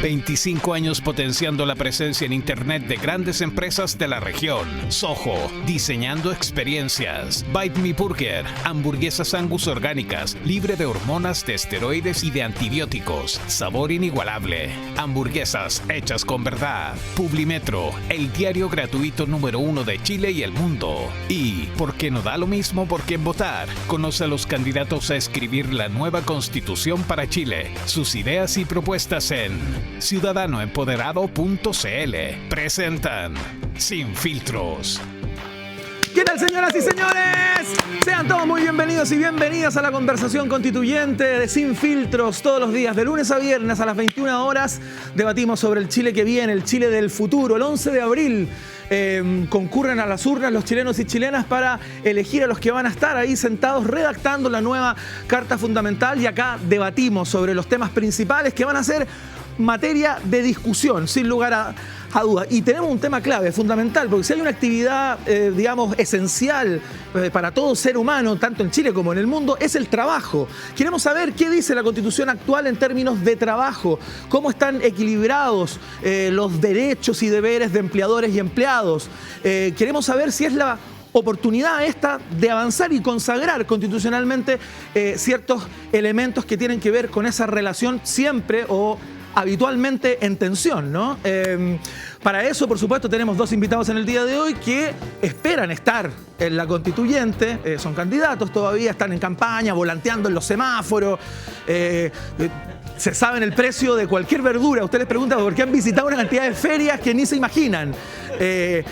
25 años potenciando la presencia en Internet de grandes empresas de la región. Soho, diseñando experiencias. Bite Me Burger, hamburguesas Angus orgánicas, libre de hormonas, de esteroides y de antibióticos. Sabor inigualable. Hamburguesas hechas con verdad. Publimetro, el diario gratuito número 1 de Chile y el mundo. Y, ¿por qué no da lo mismo por quién votar? Conoce a los candidatos a escribir la nueva Constitución para Chile. Sus ideas y propuestas en ciudadanoempoderado.cl. Presentan Sin Filtros. ¿Qué tal, señoras y señores? Sean todos muy bienvenidos y bienvenidas a la conversación constituyente de Sin Filtros. Todos los días, de lunes a viernes a las 21 horas, debatimos sobre el Chile que viene, el Chile del futuro. El 11 de abril concurren a las urnas los chilenos y chilenas para elegir a los que van a estar ahí sentados redactando la nueva Carta Fundamental. Y acá debatimos sobre los temas principales que van a ser materia de discusión, sin lugar a dudas. Y tenemos un tema clave, fundamental, porque si hay una actividad, esencial para todo ser humano, tanto en Chile como en el mundo, es el trabajo. Queremos saber qué dice la Constitución actual en términos de trabajo, cómo están equilibrados los derechos y deberes de empleadores y empleados. Queremos saber si es la oportunidad esta de avanzar y consagrar constitucionalmente ciertos elementos que tienen que ver con esa relación siempre o habitualmente en tensión, ¿no? Para eso, por supuesto, tenemos dos invitados en el día de hoy que esperan estar en la constituyente, son candidatos todavía, están en campaña, volanteando en los semáforos, se saben el precio de cualquier verdura. Usted les pregunta por qué han visitado una cantidad de ferias que ni se imaginan.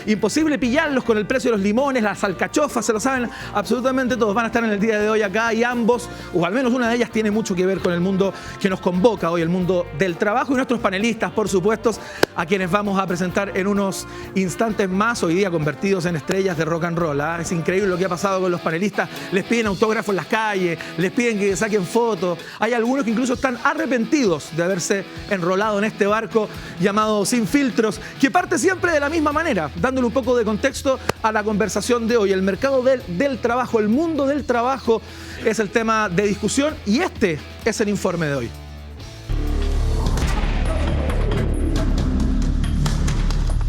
Imposible pillarlos con el precio de los limones, las alcachofas, se lo saben absolutamente todos. Van a estar en el día de hoy acá y ambos, o al menos una de ellas, tiene mucho que ver con el mundo que nos convoca hoy, el mundo del trabajo. Y nuestros panelistas, por supuesto, a quienes vamos a presentar en unos instantes más, hoy día convertidos en estrellas de rock and roll. Es increíble lo que ha pasado con los panelistas. Les piden autógrafos en las calles, les piden que saquen fotos. Hay algunos que incluso están arrepentidos de haberse enrolado en este barco llamado Sin Filtros, que parte siempre de la misma manera, dándole un poco de contexto a la conversación de hoy. El mercado del trabajo, el mundo del trabajo es el tema de discusión y este es el informe de hoy.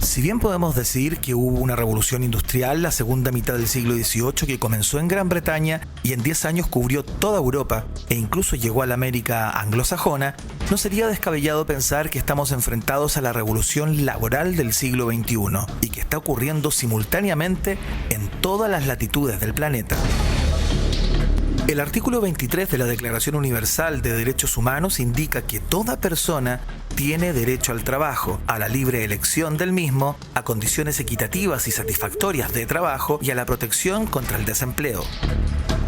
Si bien podemos decir que hubo una revolución industrial la segunda mitad del siglo XVIII que comenzó en Gran Bretaña y en 10 años cubrió toda Europa e incluso llegó a la América anglosajona, no sería descabellado pensar que estamos enfrentados a la revolución laboral del siglo XXI y que está ocurriendo simultáneamente en todas las latitudes del planeta. El artículo 23 de la Declaración Universal de Derechos Humanos indica que toda persona tiene derecho al trabajo, a la libre elección del mismo, a condiciones equitativas y satisfactorias de trabajo y a la protección contra el desempleo.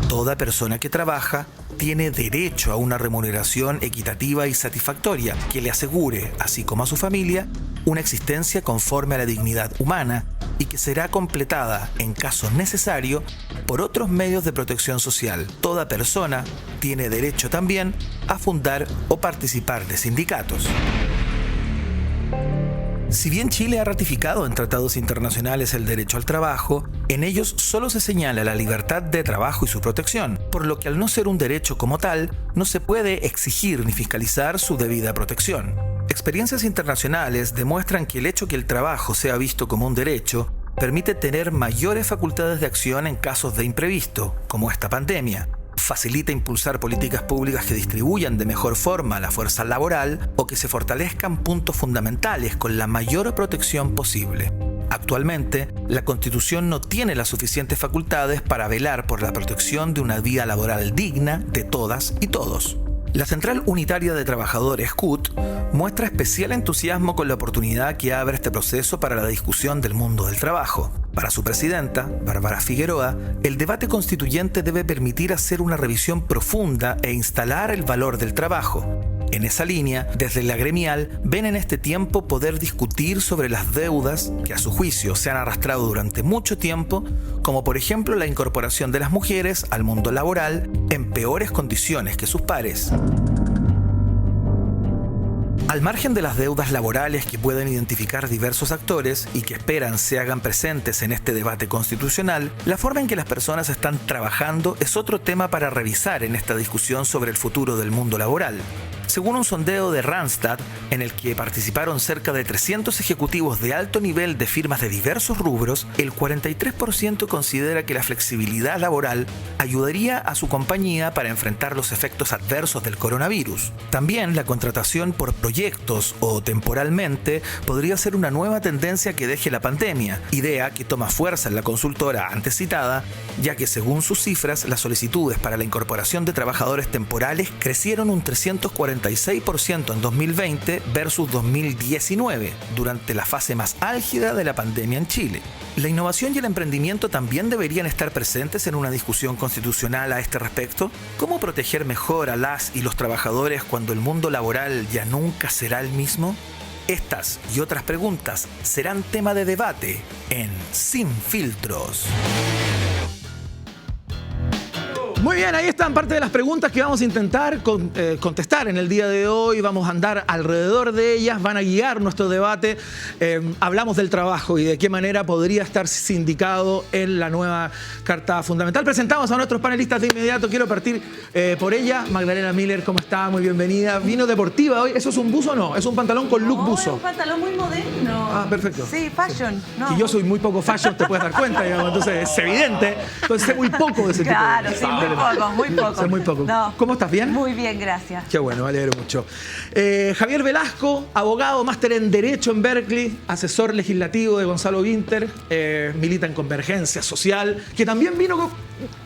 Toda persona que trabaja tiene derecho a una remuneración equitativa y satisfactoria que le asegure, así como a su familia, una existencia conforme a la dignidad humana y que será completada, en caso necesario, por otros medios de protección social. Toda persona tiene derecho también a fundar o participar de sindicatos. Si bien Chile ha ratificado en tratados internacionales el derecho al trabajo, en ellos solo se señala la libertad de trabajo y su protección, por lo que al no ser un derecho como tal, no se puede exigir ni fiscalizar su debida protección. Experiencias internacionales demuestran que el hecho que el trabajo sea visto como un derecho permite tener mayores facultades de acción en casos de imprevisto, como esta pandemia. Facilita impulsar políticas públicas que distribuyan de mejor forma la fuerza laboral o que se fortalezcan puntos fundamentales con la mayor protección posible. Actualmente, la Constitución no tiene las suficientes facultades para velar por la protección de una vida laboral digna de todas y todos. La Central Unitaria de Trabajadores, CUT, muestra especial entusiasmo con la oportunidad que abre este proceso para la discusión del mundo del trabajo. Para su presidenta, Bárbara Figueroa, el debate constituyente debe permitir hacer una revisión profunda e instalar el valor del trabajo. En esa línea, desde la gremial, ven en este tiempo poder discutir sobre las deudas que a su juicio se han arrastrado durante mucho tiempo, como por ejemplo la incorporación de las mujeres al mundo laboral en peores condiciones que sus pares. Al margen de las deudas laborales que pueden identificar diversos actores y que esperan se hagan presentes en este debate constitucional, la forma en que las personas están trabajando es otro tema para revisar en esta discusión sobre el futuro del mundo laboral. Según un sondeo de Randstad, en el que participaron cerca de 300 ejecutivos de alto nivel de firmas de diversos rubros, el 43% considera que la flexibilidad laboral ayudaría a su compañía para enfrentar los efectos adversos del coronavirus. También la contratación por proyectos o temporalmente podría ser una nueva tendencia que deje la pandemia, idea que toma fuerza en la consultora antes citada, ya que según sus cifras, las solicitudes para la incorporación de trabajadores temporales crecieron un 346% en 2020 versus 2019, durante la fase más álgida de la pandemia en Chile. La innovación y el emprendimiento también deberían estar presentes en una discusión constitucional a este respecto. ¿Cómo proteger mejor a las y los trabajadores cuando el mundo laboral ya nunca será el mismo? Estas y otras preguntas serán tema de debate en Sin Filtros. Muy bien, ahí están parte de las preguntas que vamos a intentar contestar en el día de hoy. Vamos a andar alrededor de ellas, van a guiar nuestro debate. Hablamos del trabajo y de qué manera podría estar sindicado en la nueva Carta Fundamental. Presentamos a nuestros panelistas de inmediato. Quiero partir por ella. Magdalena Miller, ¿cómo está? Muy bienvenida. ¿Vino deportiva hoy? ¿Eso es un buzo o no? Es un pantalón con look buzo. Es un pantalón muy moderno. Ah, perfecto. Sí, fashion. No. Y yo soy muy poco fashion, te puedes dar cuenta, digamos. Entonces es evidente. Entonces sé muy poco de ese tipo de... Claro, sí, muy poco. Sé muy poco. No. ¿Cómo estás? ¿Bien? Muy bien, gracias. Qué bueno, me alegro mucho. Javier Velasco, abogado, máster en Derecho en Berkeley, asesor legislativo de Gonzalo Winter, milita en Convergencia Social, que también vino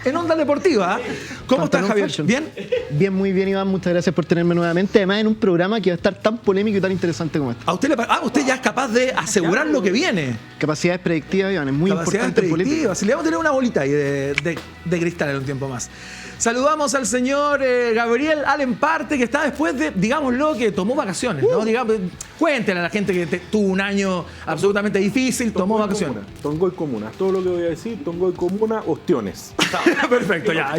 en onda deportiva. ¿Cómo estás, Javier? Fashion. ¿Bien? Bien, muy bien, Iván. Muchas gracias por tenerme nuevamente. Además, en un programa que va a estar tan polémico y tan interesante como este. ¿A usted usted ya es capaz de asegurar lo que viene? Capacidades predictivas, Iván, es muy importante en política. Si le vamos a tener una bolita ahí de cristal en un tiempo más. Saludamos al señor Gabriel Alemparte, que está después de, digámoslo, que tomó vacaciones, ¿no? Digamos, cuéntenle a la gente que tuvo un año absolutamente difícil, tomó vacaciones. Tongoy Comuna. Todo lo que voy a decir, Tongoy Comuna, ostiones. Perfecto, ya.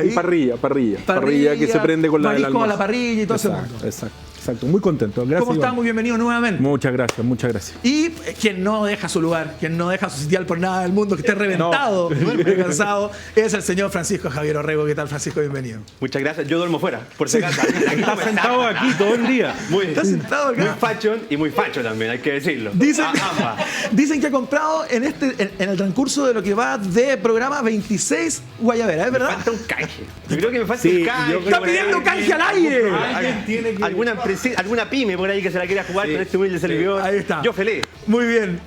Y parrilla que se prende con la del marisco almuerzo. a la parrilla y todo ese mundo. Exacto. Muy contento. Gracias. ¿Cómo está? Iván. Muy bienvenido nuevamente. Muchas gracias. Y quien no deja su lugar, quien no deja su sitial por nada del mundo, que esté reventado, cansado, es el señor Francisco Javier Orrego. ¿Qué tal, Francisco? Bienvenido. Muchas gracias. Yo duermo fuera, por si acaso. Está sentado aquí todo el día. ¿Estás sentado acá? Muy fashion y muy facho también, hay que decirlo. Dicen que ha comprado en el transcurso de lo que va de programa 26 guayaberas, ¿es verdad? Me falta un canje. Yo creo que me falta un canje. ¡Está pidiendo canje al aire! Alguna pyme por ahí que se la quiera jugar con este humilde servidor. Ahí está. Yo feliz. Muy bien.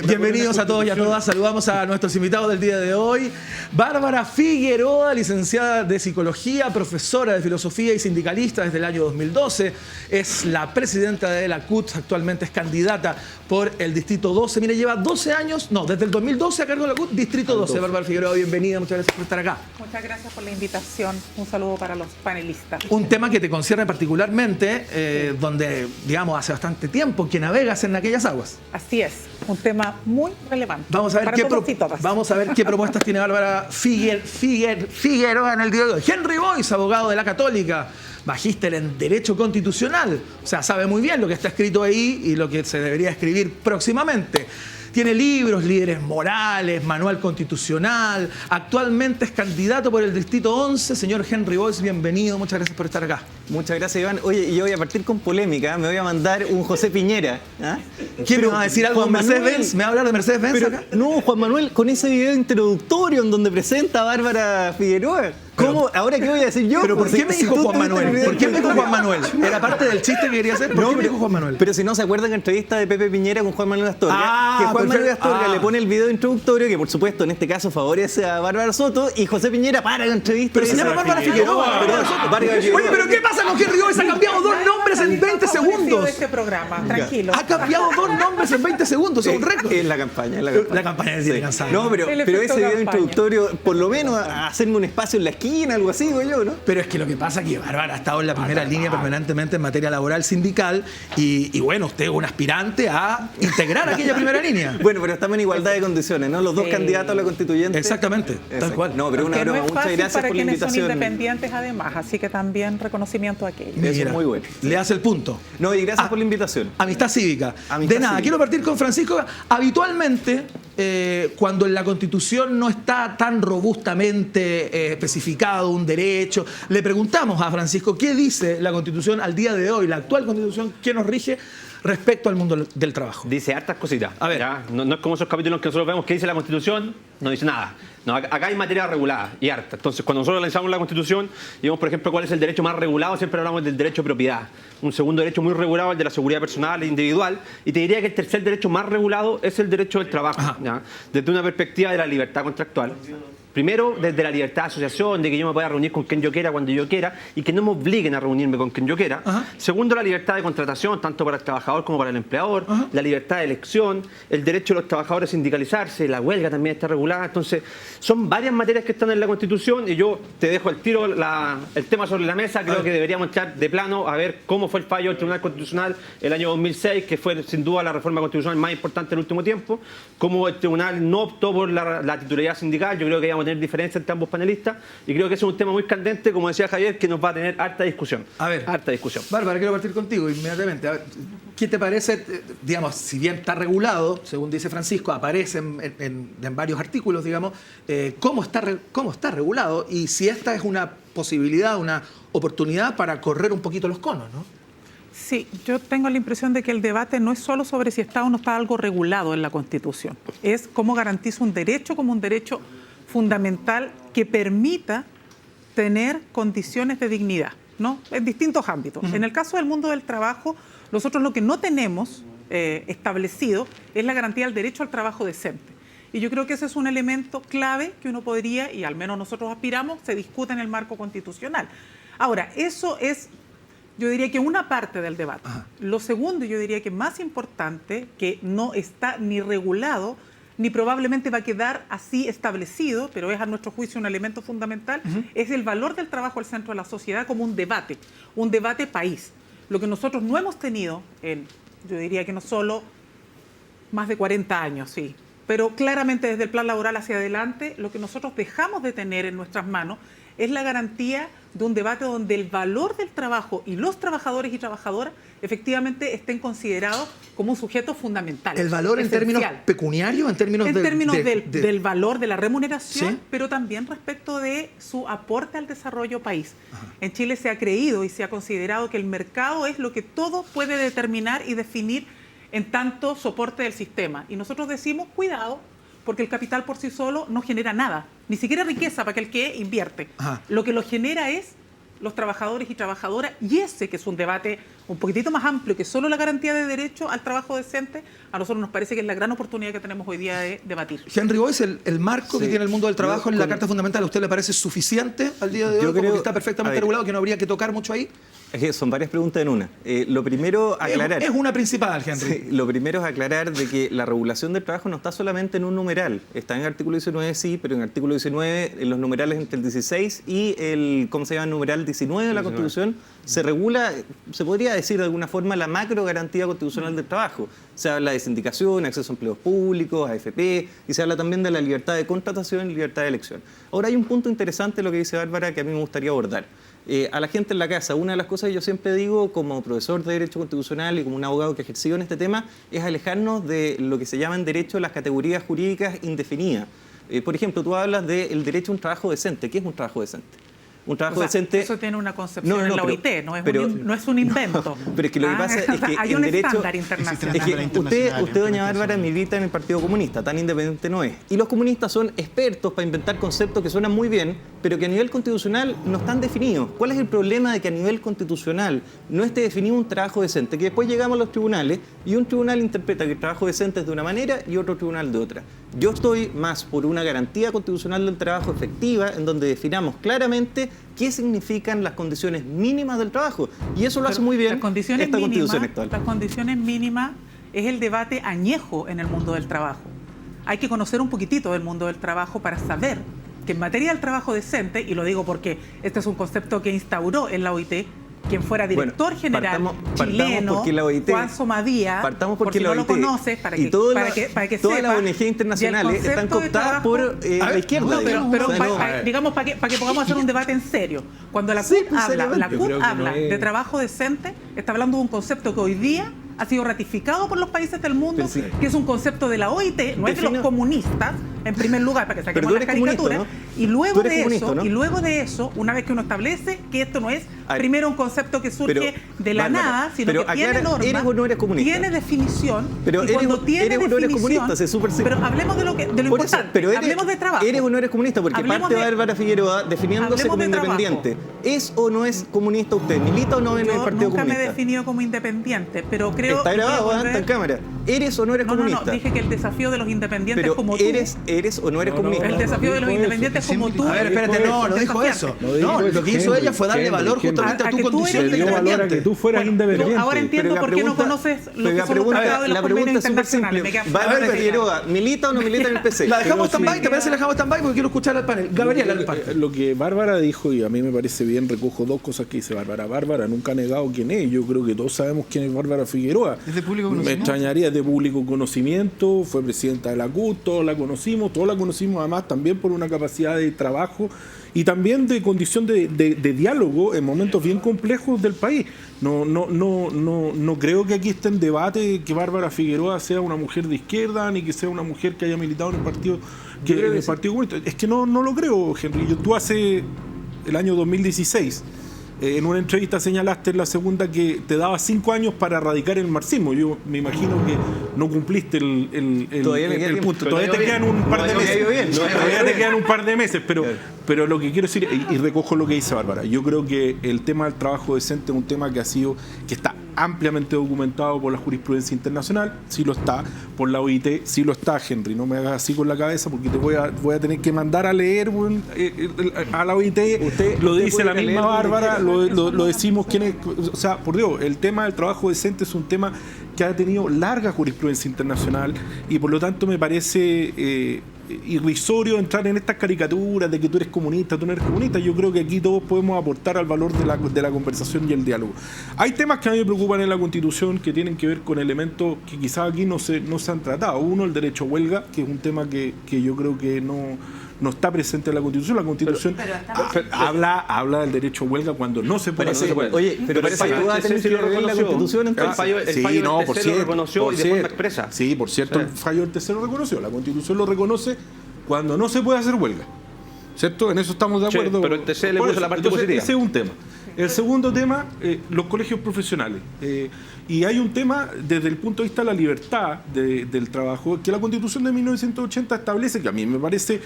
Bienvenidos a todos y a todas. Saludamos a nuestros invitados del día de hoy. Bárbara Figueroa, licenciada de Psicología, profesora de Filosofía y sindicalista desde el año 2012. Es la presidenta de la CUT, actualmente es candidata por el Distrito 12. Mire, lleva 12 años, desde el 2012 a cargo de la CUT, Distrito 12. Bárbara Figueroa, bienvenida. Muchas gracias por estar acá. Muchas gracias por la invitación. Un saludo para los panelistas. Un tema que te concierne particularmente, donde, digamos, hace bastante tiempo que navegas en aquellas aguas. Así es, un tema muy relevante. Vamos a ver, qué propuestas tiene Bárbara Figueroa en el día de hoy. Henry Boyce, abogado de la Católica, magíster en Derecho Constitucional. O sea, sabe muy bien lo que está escrito ahí y lo que se debería escribir próximamente. Tiene libros, Líderes Morales, Manual Constitucional. Actualmente es candidato por el Distrito 11. Señor Henry Boyce, bienvenido. Muchas gracias por estar acá. Muchas gracias, Iván. Oye, y yo voy a partir con polémica. Me voy a mandar un José Piñera. ¿Ah? ¿Quién me va a decir algo de Mercedes-Benz? ¿Me va a hablar de Mercedes-Benz acá? No, Juan Manuel, con ese video introductorio en donde presenta a Bárbara Figueroa. ¿Cómo? ¿Ahora qué voy a decir yo? ¿Pero por qué me dijo Juan Manuel? ¿Por qué me dijo Juan Manuel? ¿Era parte del chiste que quería hacer? ¿Por qué me dijo Juan Manuel? Pero si no se acuerdan que entrevista de Pepe Piñera con Juan Manuel Astorga, que Juan Manuel Astorga le pone el video introductorio, que por supuesto en este caso favorece a Bárbara Soto, y José Piñera para la entrevista. Pero se llama Bárbara Figueroa. Oye, pero ¿qué pasa con Henry Boyce? Ha cambiado 2 nombres en 20 segundos. De este programa, tranquilo. Ha cambiado 2 nombres en 20 segundos, es un récord. Es la campaña, La campaña tiene cansada. No, pero ese video introductorio, por lo menos a hacerme un espacio en la esquina, algo así, yo, ¿no? Pero es que lo que pasa es que Bárbara ha estado en la primera línea permanentemente en materia laboral sindical y bueno, usted es un aspirante a integrar aquella primera línea. Bueno, pero estamos en igualdad de condiciones, ¿no? Los dos candidatos a la constituyente. Exactamente, tal cual. No, pero una broma. No es muchas gracias para por la quienes invitación. son independientes además, así que también reconocimiento a aquellos. Eso es muy bueno. Le hace el punto. No, y gracias por la invitación. Amistad cívica. Amistad de nada, cívica. quiero partir con Francisco. Habitualmente, cuando en la Constitución no está tan robustamente especificado un derecho? Le preguntamos a Francisco qué dice la Constitución al día de hoy, la actual Constitución, que nos rige respecto al mundo del trabajo. Dice hartas cositas. A ver. No es como esos capítulos que nosotros vemos que dice la Constitución, no dice nada. No, acá hay materia regulada y harta. Entonces, cuando nosotros analizamos la Constitución y vemos, por ejemplo, cuál es el derecho más regulado, siempre hablamos del derecho de propiedad. Un segundo derecho muy regulado, el de la seguridad personal e individual. Y te diría que el tercer derecho más regulado es el derecho del trabajo, ¿ya? Desde una perspectiva de la libertad contractual. Primero, desde la libertad de asociación, de que yo me pueda reunir con quien yo quiera, cuando yo quiera, y que no me obliguen a reunirme con quien yo quiera. Segundo, la libertad de contratación, tanto para el trabajador como para el empleador. La libertad de elección, el derecho de los trabajadores a sindicalizarse, la huelga también está regulada. Entonces, son varias materias que están en la Constitución y yo te dejo al tiro el tema sobre la mesa. Creo que deberíamos entrar de plano a ver cómo fue el fallo del Tribunal Constitucional el año 2006, que fue sin duda la reforma constitucional más importante del último tiempo. Cómo el Tribunal no optó por la titularidad sindical. Yo creo que íbamos a tener diferencia entre ambos panelistas y creo que ese es un tema muy candente, como decía Javier, que nos va a tener harta discusión. A ver, harta discusión. Bárbara, quiero partir contigo inmediatamente. A ver, ¿qué te parece? Digamos, si bien está regulado, según dice Francisco, aparece en varios artículos, digamos, cómo está regulado y si esta es una posibilidad, una oportunidad para correr un poquito los conos, ¿no? Sí, yo tengo la impresión de que el debate no es solo sobre si está o no está algo regulado en la Constitución. Es cómo garantiza un derecho como un derecho fundamental que permita tener condiciones de dignidad, ¿no? En distintos ámbitos. En el caso del mundo del trabajo, nosotros lo que no tenemos establecido es la garantía del derecho al trabajo decente. Y yo creo que ese es un elemento clave que uno podría, y al menos nosotros aspiramos, se discuta en el marco constitucional. Ahora, eso es, yo diría que una parte del debate. Lo segundo, yo diría que más importante, que no está ni regulado, ni probablemente va a quedar así establecido, pero es a nuestro juicio un elemento fundamental, es el valor del trabajo al centro de la sociedad como un debate país. Lo que nosotros no hemos tenido yo diría que no solo más de 40 años, sí, pero claramente desde el plan laboral hacia adelante, lo que nosotros dejamos de tener en nuestras manos es la garantía de un debate donde el valor del trabajo y los trabajadores y trabajadoras efectivamente estén considerados como un sujeto fundamental. ¿El valor esencial. En términos pecuniarios? En términos del valor de la remuneración, ¿sí? Pero también respecto de su aporte al desarrollo país. En Chile se ha creído y se ha considerado que el mercado es lo que todo puede determinar y definir en tanto soporte del sistema. Y nosotros decimos, cuidado, porque el capital por sí solo no genera nada, ni siquiera riqueza para aquel que invierte. Lo que lo genera es los trabajadores y trabajadoras, y ese que es un debate un poquitito más amplio que solo la garantía de derecho al trabajo decente, a nosotros nos parece que es la gran oportunidad que tenemos hoy día de debatir. Henry Boyce, el marco que tiene el mundo del trabajo en la Carta Fundamental, ¿a usted le parece suficiente al día de hoy? Como que está perfectamente regulado, que no habría que tocar mucho ahí. Es que son varias preguntas en una. Lo primero, aclarar. Es una principal, Henry. Sí, lo primero es aclarar de que la regulación del trabajo no está solamente en un numeral. Está en el artículo 19, sí, pero en el artículo 19, en los numerales entre el 16 y el, ¿cómo se llama? El numeral 19 de la Constitución, se regula, se podría decir de alguna forma, la macro garantía constitucional del trabajo. Se habla de sindicación, acceso a empleos públicos, AFP, y se habla también de la libertad de contratación y libertad de elección. Ahora hay un punto interesante lo que dice Bárbara que a mí me gustaría abordar. A la gente en la casa, una de las cosas que yo siempre digo como profesor de Derecho Constitucional y como un abogado que ha ejercido en este tema es alejarnos de lo que se llama en Derecho las categorías jurídicas indefinidas. Por ejemplo, tú hablas del derecho a un trabajo decente. ¿Qué es un trabajo decente? Un trabajo decente. Eso tiene una concepción en la OIT, no es un invento. Pero es que lo que pasa es que hay un estándar internacional. Es que usted, doña Bárbara, milita en el Partido Comunista, tan independiente no es. Y los comunistas son expertos para inventar conceptos que suenan muy bien, pero que a nivel constitucional no están definidos. ¿Cuál es el problema de que a nivel constitucional no esté definido un trabajo decente? Que después llegamos a los tribunales y un tribunal interpreta que el trabajo decente es de una manera y otro tribunal de otra. Yo estoy más por una garantía constitucional del trabajo efectiva, en donde definamos claramente qué significan las condiciones mínimas del trabajo. Y eso lo hace muy bien esta Constitución actual. Las condiciones mínimas es el debate añejo en el mundo del trabajo. Hay que conocer un poquitito del mundo del trabajo para saber que en materia del trabajo decente, y lo digo porque este es un concepto que instauró en la OIT, quien fuera director general chileno, Juan Somadía, por si no lo conoces, para que todas las ONG internacionales están cooptadas por la izquierda. Pero digamos, para que podamos hacer un debate en serio. Cuando la CUP habla de trabajo decente, está hablando de un concepto que hoy día ha sido ratificado por los países del mundo, Sí. que es un concepto de la OIT, no es de los comunistas, en primer lugar, para que saquemos las caricaturas. ¿no? Y luego Tú eres de comunista, eso, ¿no? y luego de eso, una vez que uno establece que esto no es primero un concepto que surge de la Bárbara, nada, sino pero que tiene aclara, normas, ¿eres o no eres comunista? tiene definición, Pero y eres cuando o- tiene eres o no eres definición, comunista, es súper simple. pero hablemos de lo Por eso, importante, pero hablemos de trabajo. ¿Eres o no eres comunista? Porque Hablemos parte de- Bárbara Figueroa definiéndose hablemos como de trabajo. independiente. ¿Es o no es comunista usted? ¿Milita o no en el Yo Partido nunca me he Comunista? definido como independiente, pero creo... Está y quiero grabado, volver- está en cámara. ¿Eres o no eres No, comunista? dije que el desafío de los independientes Pero como tú... ¿eres o no eres comunista? El desafío de los independientes como tú... A ver, espérate, no dijo eso. No, lo que hizo ella fue darle valor justamente a tu condición Le de dio valor a que independiente. tú fueras independiente. Ahora entiendo Pero la por qué no pregunta- conoces pero lo que la son los pregunta- tratados de los la convenios pregunta es súper internacionales. simple. Me queda Bárbara fácil. Figueroa, ¿milita o no milita en el PC? La dejamos Pero stand-by, ¿te parece? La dejamos stand-by porque quiero escuchar al panel. Gabriela, al panel. Lo que Bárbara dijo, y a mí me parece bien, recojo dos cosas que dice Bárbara. Bárbara nunca ha negado quién es. Yo creo que todos sabemos quién es Bárbara Figueroa. Es de público Me conocimiento. extrañaría, es de público conocimiento, fue presidenta de la CUT, todos la conocimos además también por una capacidad de trabajo y también de condición de diálogo en momentos bien complejos del país. No creo que aquí esté en debate que Bárbara Figueroa sea una mujer de izquierda ni que sea una mujer que haya militado en el Partido Comunista. Es que no lo creo, Henry. Tú hace el año 2016 en una entrevista señalaste en la segunda que te daba 5 años para erradicar el marxismo. Yo me imagino que no cumpliste Todavía me queda el tiempo. punto. Todavía te quedan un par de meses. Todavía te quedan un par de meses, pero lo que quiero decir, y recojo lo que dice Bárbara, yo creo que el tema del trabajo decente es un tema que está ampliamente documentado por la jurisprudencia internacional, sí lo está, por la OIT, sí lo está, Henry, no me hagas así con la cabeza porque te voy a tener que mandar a leer a la OIT, lo dice la misma Bárbara, lo decimos quienes, o sea, por Dios, el tema del trabajo decente es un tema que ha tenido larga jurisprudencia internacional y por lo tanto me parece irrisorio entrar en estas caricaturas de que tú eres comunista, tú no eres comunista. Yo creo que aquí todos podemos aportar al valor de la conversación y el diálogo. Hay temas que a mí me preocupan en la Constitución que tienen que ver con elementos que quizás aquí no se han tratado. Uno, el derecho a huelga, que es un tema que yo creo que no está presente en la Constitución. La Constitución habla del derecho a huelga cuando no se puede hacer. Oye, pero parece que tú vas a tener que leer la Constitución entonces. El fallo del tercero reconoció y de forma expresa. Sí, por cierto, el fallo del tercero reconoció. La Constitución lo reconoce cuando no se puede hacer huelga. ¿Cierto? En eso estamos de acuerdo. Sí, pero el TC le Por puso eso, la parte entonces, positiva. Ese es un tema. El segundo tema, los colegios profesionales. Y hay un tema desde el punto de vista de la libertad del trabajo, que la Constitución de 1980 establece, que a mí me parece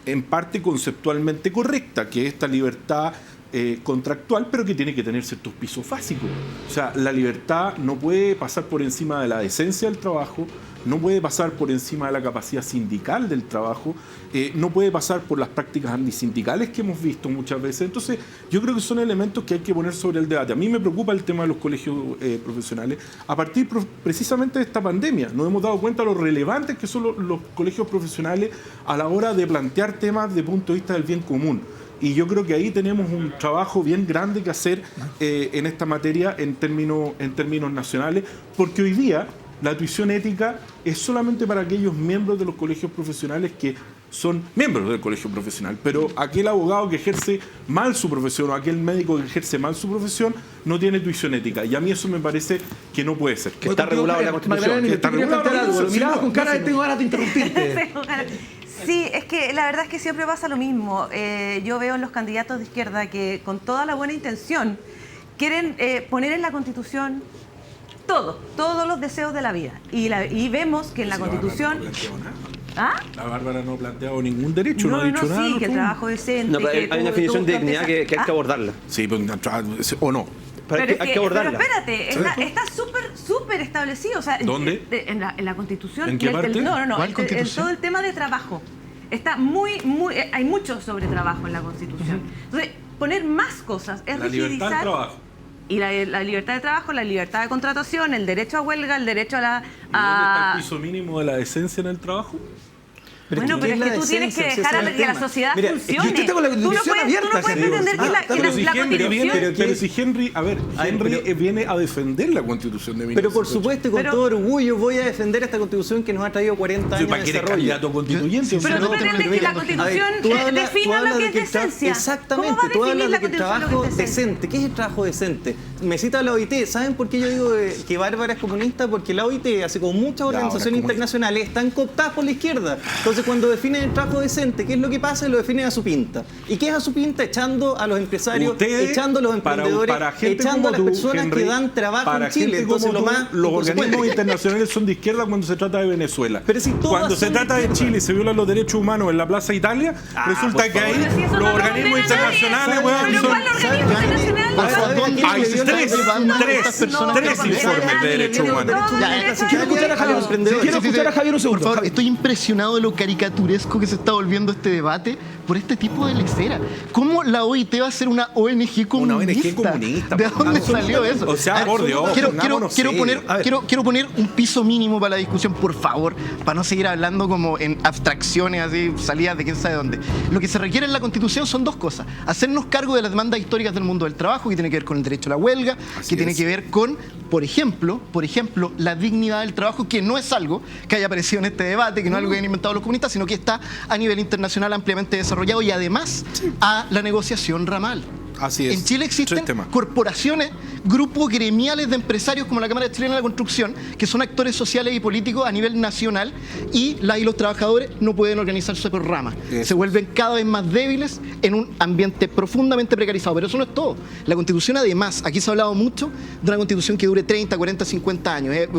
en parte conceptualmente correcta, que esta libertad contractual, pero que tiene que tener ciertos pisos básicos. O sea, la libertad no puede pasar por encima de la decencia del trabajo, no puede pasar por encima de la capacidad sindical del trabajo, no puede pasar por las prácticas antisindicales que hemos visto muchas veces. Entonces, yo creo que son elementos que hay que poner sobre el debate. A mí me preocupa el tema de los colegios profesionales. A partir precisamente de esta pandemia, nos hemos dado cuenta de lo relevantes que son los colegios profesionales a la hora de plantear temas de punto de vista del bien común. Y yo creo que ahí tenemos un trabajo bien grande que hacer en esta materia en términos nacionales, porque hoy día la tuición ética es solamente para aquellos miembros de los colegios profesionales que son miembros del colegio profesional, pero aquel abogado que ejerce mal su profesión o aquel médico que ejerce mal su profesión no tiene tuición ética, y a mí eso me parece que no puede ser. Que está regulado en la Constitución. Que está regulado en la Constitución. Mirabas con cara de tengo ganas de interrumpirte. Sí, es que la verdad es que siempre pasa lo mismo. Yo veo en los candidatos de izquierda que con toda la buena intención quieren poner en la Constitución todos los deseos de la vida. Y vemos que en la Constitución... ¿Ah? La Bárbara no ha planteado ningún derecho, no ha dicho nada. Sí, que el trabajo decente... No, pero que hay tú- una definición tú- de tú dignidad que hay que empiezas- abordarla. Sí, o no. Pero hay que abordarla. Pero espérate, está súper establecido. O sea, ¿Dónde? En la Constitución. ¿En qué parte? No, ¿Cuál en Constitución? todo el tema de trabajo. Está hay mucho sobre trabajo en la Constitución. Entonces, poner más cosas es La libertad del rigidizar. trabajo. Y la libertad de trabajo, la libertad de contratación, el derecho a huelga, el derecho a la... ¿Y dónde está el piso mínimo de la decencia en el trabajo? Bueno, pero es que tú tienes que dejar a que la sociedad funcione. yo tengo la Tú no Constitución puedes abierta, pretender que la Pero si Constitución... Henry viene a defender la Constitución de 1980. Pero por supuesto, y con Pero- todo orgullo voy a defender esta Constitución que nos ha traído 40 años ¿Para de qué eres desarrollo. candidato constituyente? Pero No, tú pretendes que la Constitución tú hablas defina lo que es de que el decencia. Exactamente, ¿Cómo va a tú definir hablas la de que el Constitución lo trabajo que es decencia? decente. ¿Qué es el trabajo decente? Me cita la OIT. ¿Saben por qué yo digo que Bárbara es comunista? Porque la OIT, así como muchas organizaciones internacionales, están cooptadas por la izquierda. Entonces, cuando definen el trabajo decente, ¿qué es lo que pasa? Lo definen a su pinta. ¿Y qué es a su pinta? Echando a los empresarios, Ustedes, echando a los emprendedores, para gente echando a como las tú, personas Henry, que dan trabajo para en Chile. gente Entonces, como lo tú, más los inconsecuente. organismos internacionales son de izquierda cuando se trata de Venezuela. Pero si todas cuando se son trata de izquierda. Chile y se violan los derechos humanos en la Plaza Italia, resulta por que ahí Pero si eso los no lo organismos ordena internacionales, nadie. weón, Pero son... ¿cuál organismo internacional? Hay tres informes de derechos humanos. Quiero escuchar a Javier. Quiero escuchar a Javier un segundo. Por favor, Javier. estoy impresionado de lo caricaturesco que se está volviendo este debate por este tipo de lecera. ¿Cómo la OIT va a ser una ONG comunista? Una ONG comunista, ¿De por dónde favor. salió eso? O sea, por Dios, pongámonos serios. Quiero poner un piso mínimo para la discusión, por favor, para no seguir hablando como en abstracciones, así, salidas de quién sabe dónde. Lo que se requiere en la Constitución son dos cosas. Hacernos cargo de las demandas históricas del mundo del trabajo, que tiene que ver con el derecho a la huelga, que tiene que ver con, por ejemplo, la dignidad del trabajo, que no es algo que haya aparecido en este debate, que no es algo que hayan inventado los comunistas, sino que está a nivel internacional ampliamente desarrollado y además a la negociación ramal. Así es. En Chile existen corporaciones, grupos gremiales de empresarios como la Cámara Chilena de la Construcción, que son actores sociales y políticos a nivel nacional, y los trabajadores no pueden organizarse por ramas. Se vuelven cada vez más débiles en un ambiente profundamente precarizado. Pero eso no es todo. La Constitución, además, aquí se ha hablado mucho de una Constitución que dure 30, 40, 50 años. Es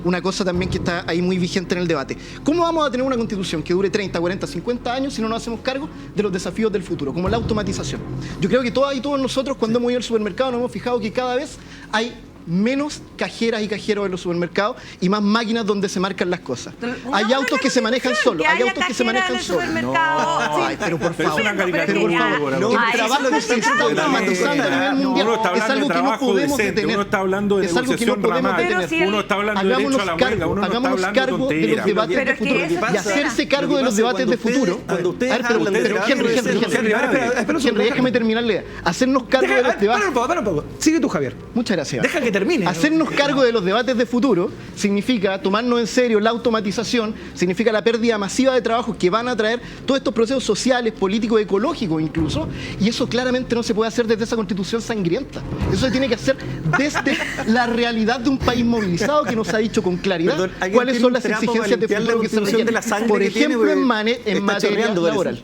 una cosa también que está ahí muy vigente en el debate. ¿Cómo vamos a tener una Constitución que dure 30, 40, 50 años si no nos hacemos cargo de los desafíos del futuro, como la automatización? Yo creo que todos nosotros, cuando hemos ido al supermercado, nos hemos fijado que cada vez hay menos cajeras y cajeros en los supermercados y más máquinas donde se marcan las cosas. Hay autos que se manejan solos. Hay autos que se manejan solos. Ay, pero por favor. Es una caricatura. El trabajo que se está automatizando a nivel mundial es algo que no podemos detener. Uno está hablando de negociación ramal. Uno está hablando de derecho a la huelga. Uno no está hablando de cargo de los debates de futuro y hacerse cargo de los debates de futuro. Cuando ustedes hablan de Henry, déjame terminar la idea. Hacernos cargo de los debates. Para un poco. Sigue tú, Javier. Muchas gracias. Deja que termine. Hacernos cargo de los debates de futuro significa tomarnos en serio la automatización, significa la pérdida masiva de trabajos que van a traer todos estos procesos sociales, políticos, ecológicos incluso, y eso claramente no se puede hacer desde esa Constitución sangrienta. Eso se tiene que hacer desde la realidad de un país movilizado que nos ha dicho con claridad cuáles son las exigencias de futuro que se requieren, por ejemplo, en materia laboral.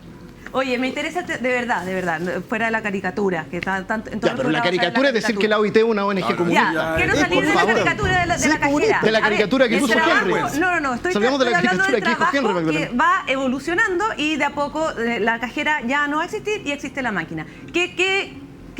Oye, me interesa de verdad, fuera de la caricatura, que está tanto en todo Ya, pero la caricatura es decir que la OIT es una ONG comunista. Ya, quiero salir de la caricatura de la cajera. De la caricatura que puso Henry. No, estoy Salgamos de la hablando del caricatura que dijo trabajo Henry. que va evolucionando y de a poco la cajera ya no va a existir y existe la máquina. ¿Qué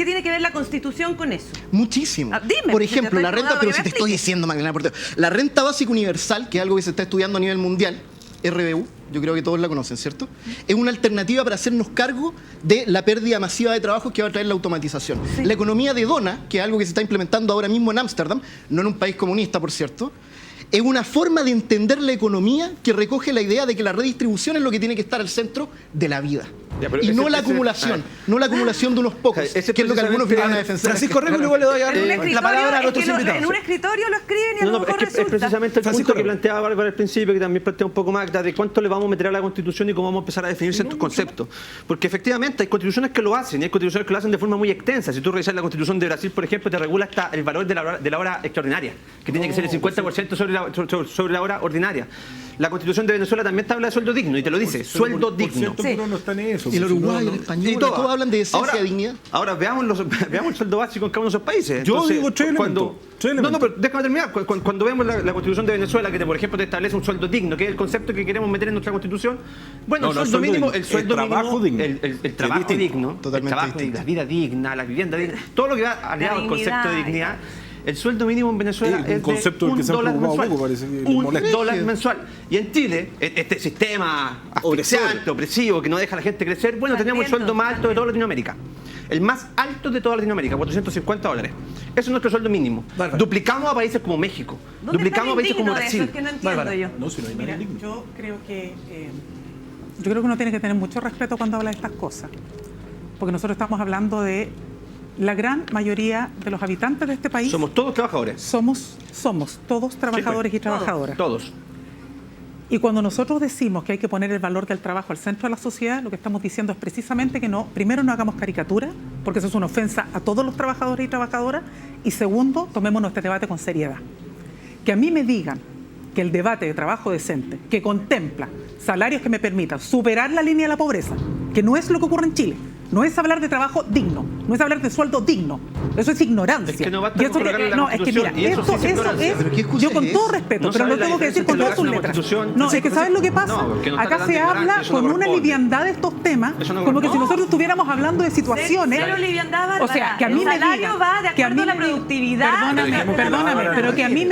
tiene que ver la Constitución con eso? Muchísimo. Dime, por si te ejemplo, estoy la renta, preguntando pero que si me te estoy expliques. diciendo, Magdalena Portero, la renta básica universal, que es algo que se está estudiando a nivel mundial, RBU, yo creo que todos la conocen, ¿cierto? Es una alternativa para hacernos cargo de la pérdida masiva de trabajos que va a traer la automatización. Sí. La economía de dona, que es algo que se está implementando ahora mismo en Ámsterdam, no en un país comunista, por cierto, es una forma de entender la economía que recoge la idea de que la redistribución es lo que tiene que estar al centro de la vida. Ya, pero Y ese- no la ese- acumulación, no la acumulación de unos pocos, Ese que es lo que algunos vienen a precisamente- defender. Francisco Rego, luego le doy la palabra a nuestros en invitados. un escritorio lo escriben y a lo No, mejor es que es resulta. precisamente el Francisco punto que Rego. planteaba Bárbara al principio, que también plantea un poco Magda, de cuánto le vamos a meter a la Constitución y cómo vamos a empezar a definir ciertos conceptos. Porque efectivamente hay constituciones que lo hacen y hay constituciones que lo hacen de forma muy extensa. Si tú revisas la Constitución de Brasil, por ejemplo, te regula hasta el valor de la hora extraordinaria, que tiene que ser el 50% sobre la hora ordinaria. La Constitución de Venezuela también te habla de sueldo digno y te lo dice, sueldo digno. Por cierto, no está en eso. Y el Uruguay, el español, todos hablan de decencia y dignidad. Ahora veamos el sueldo básico en cada uno de esos países. Yo digo tres elementos. No, pero déjame terminar. Cuando vemos la Constitución de Venezuela, que por ejemplo te establece un sueldo digno, que es el concepto que queremos meter en nuestra Constitución, bueno, No, el sueldo mínimo, el trabajo digno. el trabajo digno, Totalmente el trabajo, distinto. la vida digna, la vivienda digna, todo lo que va aliado al concepto de dignidad. dignidad. El sueldo mínimo en Venezuela Un es concepto del de que se han $1 preocupado mensual. poco, parece que les molesta. $1 mensual. Y en Chile, este sistema asfixiante, opresivo, que no deja a la gente crecer, bueno, tenemos el sueldo más alto de toda Latinoamérica. El más alto de toda Latinoamérica, $450. Eso es nuestro sueldo mínimo. Bárbara. Duplicamos a países como México. ¿Dónde Duplicamos a está países el como indigno de eso? Brasil. Es que no entiendo Bárbara. yo. No, si no hay Mira, nadie digno. yo creo que yo creo que uno tiene que tener mucho respeto cuando habla de estas cosas, porque nosotros estamos hablando de la gran mayoría de los habitantes de este país. Somos todos trabajadores. Somos todos trabajadores y trabajadoras. Todos. Y cuando nosotros decimos que hay que poner el valor del trabajo al centro de la sociedad, lo que estamos diciendo es precisamente que no, primero, no hagamos caricatura, porque eso es una ofensa a todos los trabajadores y trabajadoras, y segundo, tomemos nuestro debate con seriedad. Que a mí me digan que el debate de trabajo decente, que contempla salarios que me permitan superar la línea de la pobreza, que no es lo que ocurre en Chile, no es hablar de trabajo digno, no es hablar de sueldo digno, eso es ignorancia. Es que no basta y eso, con colocarle la no, es que mira, Constitución, y eso sí es ignorancia. ¿Pero qué excusa yo con es todo esa? respeto, No pero lo sabe la tengo que decir con diferencia todas sus entre letras. una Constitución. No, es que ¿sabes lo que pasa? No, porque no está Acá tan se ignorante, habla eso no con una corresponde. liviandad de estos temas, Eso no como que si corresponde. nosotros estuviéramos hablando de situaciones. Cero liviandad, O sea, Bárbara. que a mí El me salario digan, va de que a acuerdo mí a la me digan- productividad. Perdóname, pero que a mí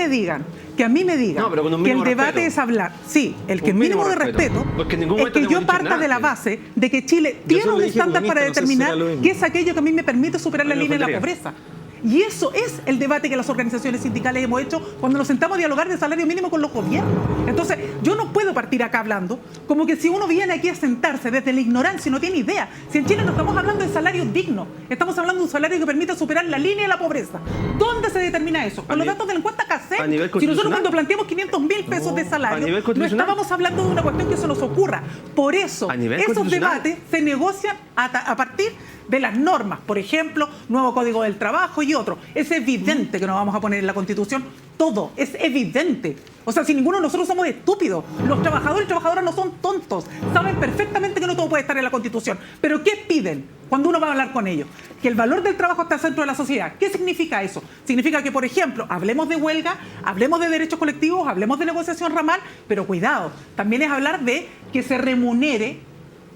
me digan No, pero con un que el mínimo debate respeto. es hablar, sí, el que Un el mínimo mínimo de respeto. respeto Porque en ningún es momento que no yo hemos dicho parta nada. de la base de que Chile tiene solo un dije estándar comunista, para no sé si determinar será lo mismo. qué es aquello que a mí me permite superar la A mí me línea de la faltaría. pobreza. Y eso es el debate que las organizaciones sindicales hemos hecho cuando nos sentamos a dialogar de salario mínimo con los gobiernos. Entonces, yo no puedo partir acá hablando como que si uno viene aquí a sentarse desde la ignorancia y no tiene idea. Si en Chile no estamos hablando de salario digno, estamos hablando de un salario que permita superar la línea de la pobreza. ¿Dónde se determina eso? Con los datos de la encuesta CACEP. a nivel Si nosotros constitucional. cuando planteamos 500.000 pesos de a salario, nivel no constitucional. estábamos hablando de una cuestión que se nos ocurra. Por eso, A nivel esos constitucional. debates se negocian a partir de las normas, por ejemplo, nuevo Código del Trabajo y otro. Es evidente que nos vamos a poner en la Constitución todo, es evidente. O sea, si ninguno de nosotros somos estúpidos, los trabajadores y trabajadoras no son tontos, saben perfectamente que no todo puede estar en la Constitución. Pero ¿qué piden cuando uno va a hablar con ellos? Que el valor del trabajo está al centro de la sociedad. ¿Qué significa eso? Significa que, por ejemplo, hablemos de huelga, hablemos de derechos colectivos, hablemos de negociación ramal, pero cuidado, también es hablar de que se remunere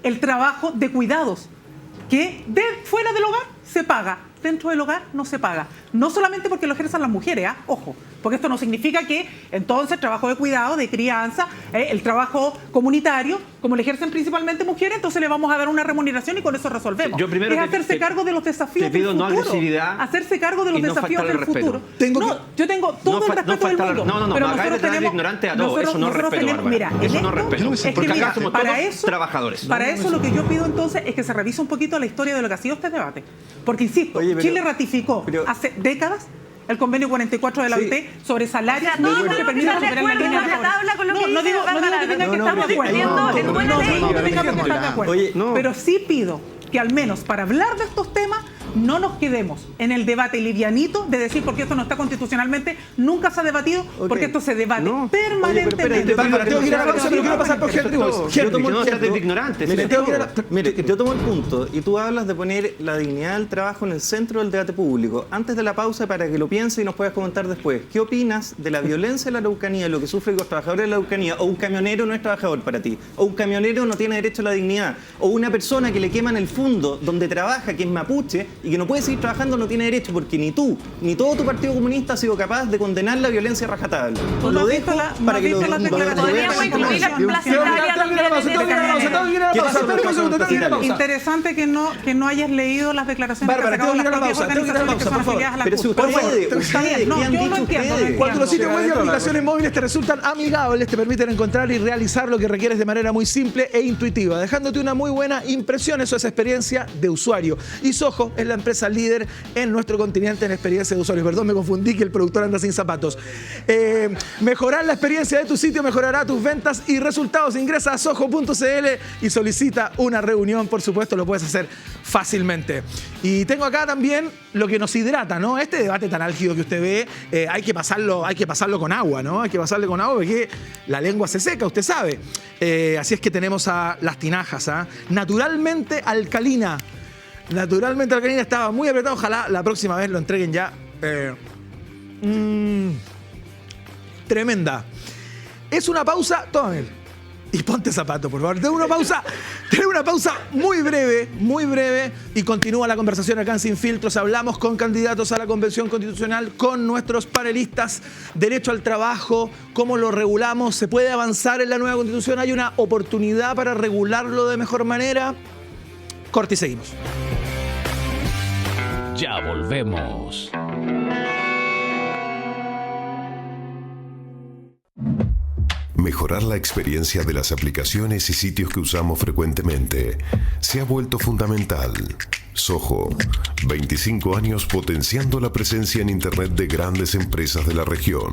el trabajo de cuidados, que fuera del hogar se paga, dentro del hogar no se paga. No solamente porque lo ejerzan las mujeres, ojo, porque esto no significa que entonces el trabajo de cuidado, de crianza, el trabajo comunitario, como lo ejercen principalmente mujeres, entonces le vamos a dar una remuneración y con eso resolvemos. Yo primero es te- hacerse te- cargo de los desafíos te pido del no futuro. agresividad Hacerse cargo de los y no desafíos faltarle del respeto. futuro. Yo tengo todo el respeto del mundo. No, pero me acabas de nosotros tratar de tenemos, ignorante a todos. Eso no es respeto, tenemos, Bárbara. mira, Eso en no es esto, respeto. es que Porque mira, acá somos para todos eso, trabajadores. Para eso lo que yo pido entonces es que se revise un poquito la historia de lo que ha sido este debate. Porque, insisto, Oye, pero- Chile ratificó pero- hace décadas el convenio 44 de la Sí. OIT sobre salarios O sea, todos mínimos que tenemos que permitan estar de superar la acuerdo línea con de la la tabla, con lo que no dice digo que Bárbara. tengan que No, estar de pero acuerdo. discutiendo en buena ley. No digo que tengamos que estar de acuerdo. Oye, no. Pero sí pido que al menos para hablar de estos temas no nos quedemos en el debate livianito de decir porque esto no está constitucionalmente, nunca se ha debatido, porque esto se debate No. permanentemente. Oye, pero Bárbara, tengo que ir a la pausa, pero quiero pasar por Henry. Yo tomo Henry, no seas de ignorante. Mire, sí, tengo que ir a todo. la- Mire, yo tomo el punto y tú hablas de poner la dignidad del trabajo en el centro del debate público. Antes de la pausa, para que lo pienses y nos puedas comentar después, ¿qué opinas de la violencia de la Araucanía, lo que sufren los trabajadores de la Araucanía? ¿O un camionero no es trabajador para ti? ¿O un camionero no tiene derecho a la dignidad? ¿O una persona que le queman el fondo donde trabaja, que es mapuche, y que no puede seguir trabajando, no tiene derecho? Porque ni tú, ni todo tu partido comunista ha sido capaz de condenar la violencia a rajatabla. ¿Tú no Lo has dejo visto la- no para has que lo visto las lo- declaraciones? Podríamos incluir la plaza Italia también en ese Interesante que no hayas leído las declaraciones Bárbara, que han tengo que ir a la sacado las pausa, tengo que ir a la propias pausa, por organizaciones que son afiliadas a la Pero si CUT. usted puede, Está bien, ustedes, no, ¿qué han yo lo dicho entiendo, ustedes? Cuando los sitios web y Pero- aplicaciones móviles te resultan amigables, te permiten encontrar y realizar lo que requieres de manera muy simple e intuitiva, dejándote una muy buena impresión. Eso es experiencia de usuario. Y Soho es la empresa líder en nuestro continente en experiencia de usuario. Perdón, me confundí que el productor anda sin zapatos. Mejorar la experiencia de tu sitio mejorará tus ventas y resultados. Ingresa a soho.cl y solicita una reunión. Por supuesto, lo puedes hacer fácilmente. Y tengo acá también lo que nos hidrata, ¿no? Este debate tan álgido que usted ve, hay que pasarlo con agua, ¿no? Hay que pasarle con agua porque la lengua se seca, usted sabe. Así es que tenemos a las tinajas, ¿ah? Naturalmente alcalina. Naturalmente alcalina, estaba muy apretado. Ojalá la próxima vez lo entreguen ya. Tremenda. Es una pausa, tómame. Y ponte zapato, por favor. Tengo una pausa muy breve, y continúa la conversación acá en Sin Filtros. Hablamos con candidatos a la Convención Constitucional, con nuestros panelistas, derecho al trabajo, cómo lo regulamos, se puede avanzar en la nueva Constitución, hay una oportunidad para regularlo de mejor manera. Corte y seguimos. Ya volvemos. Mejorar la experiencia de las aplicaciones y sitios que usamos frecuentemente se ha vuelto fundamental. Soho, 25 años potenciando la presencia en Internet de grandes empresas de la región.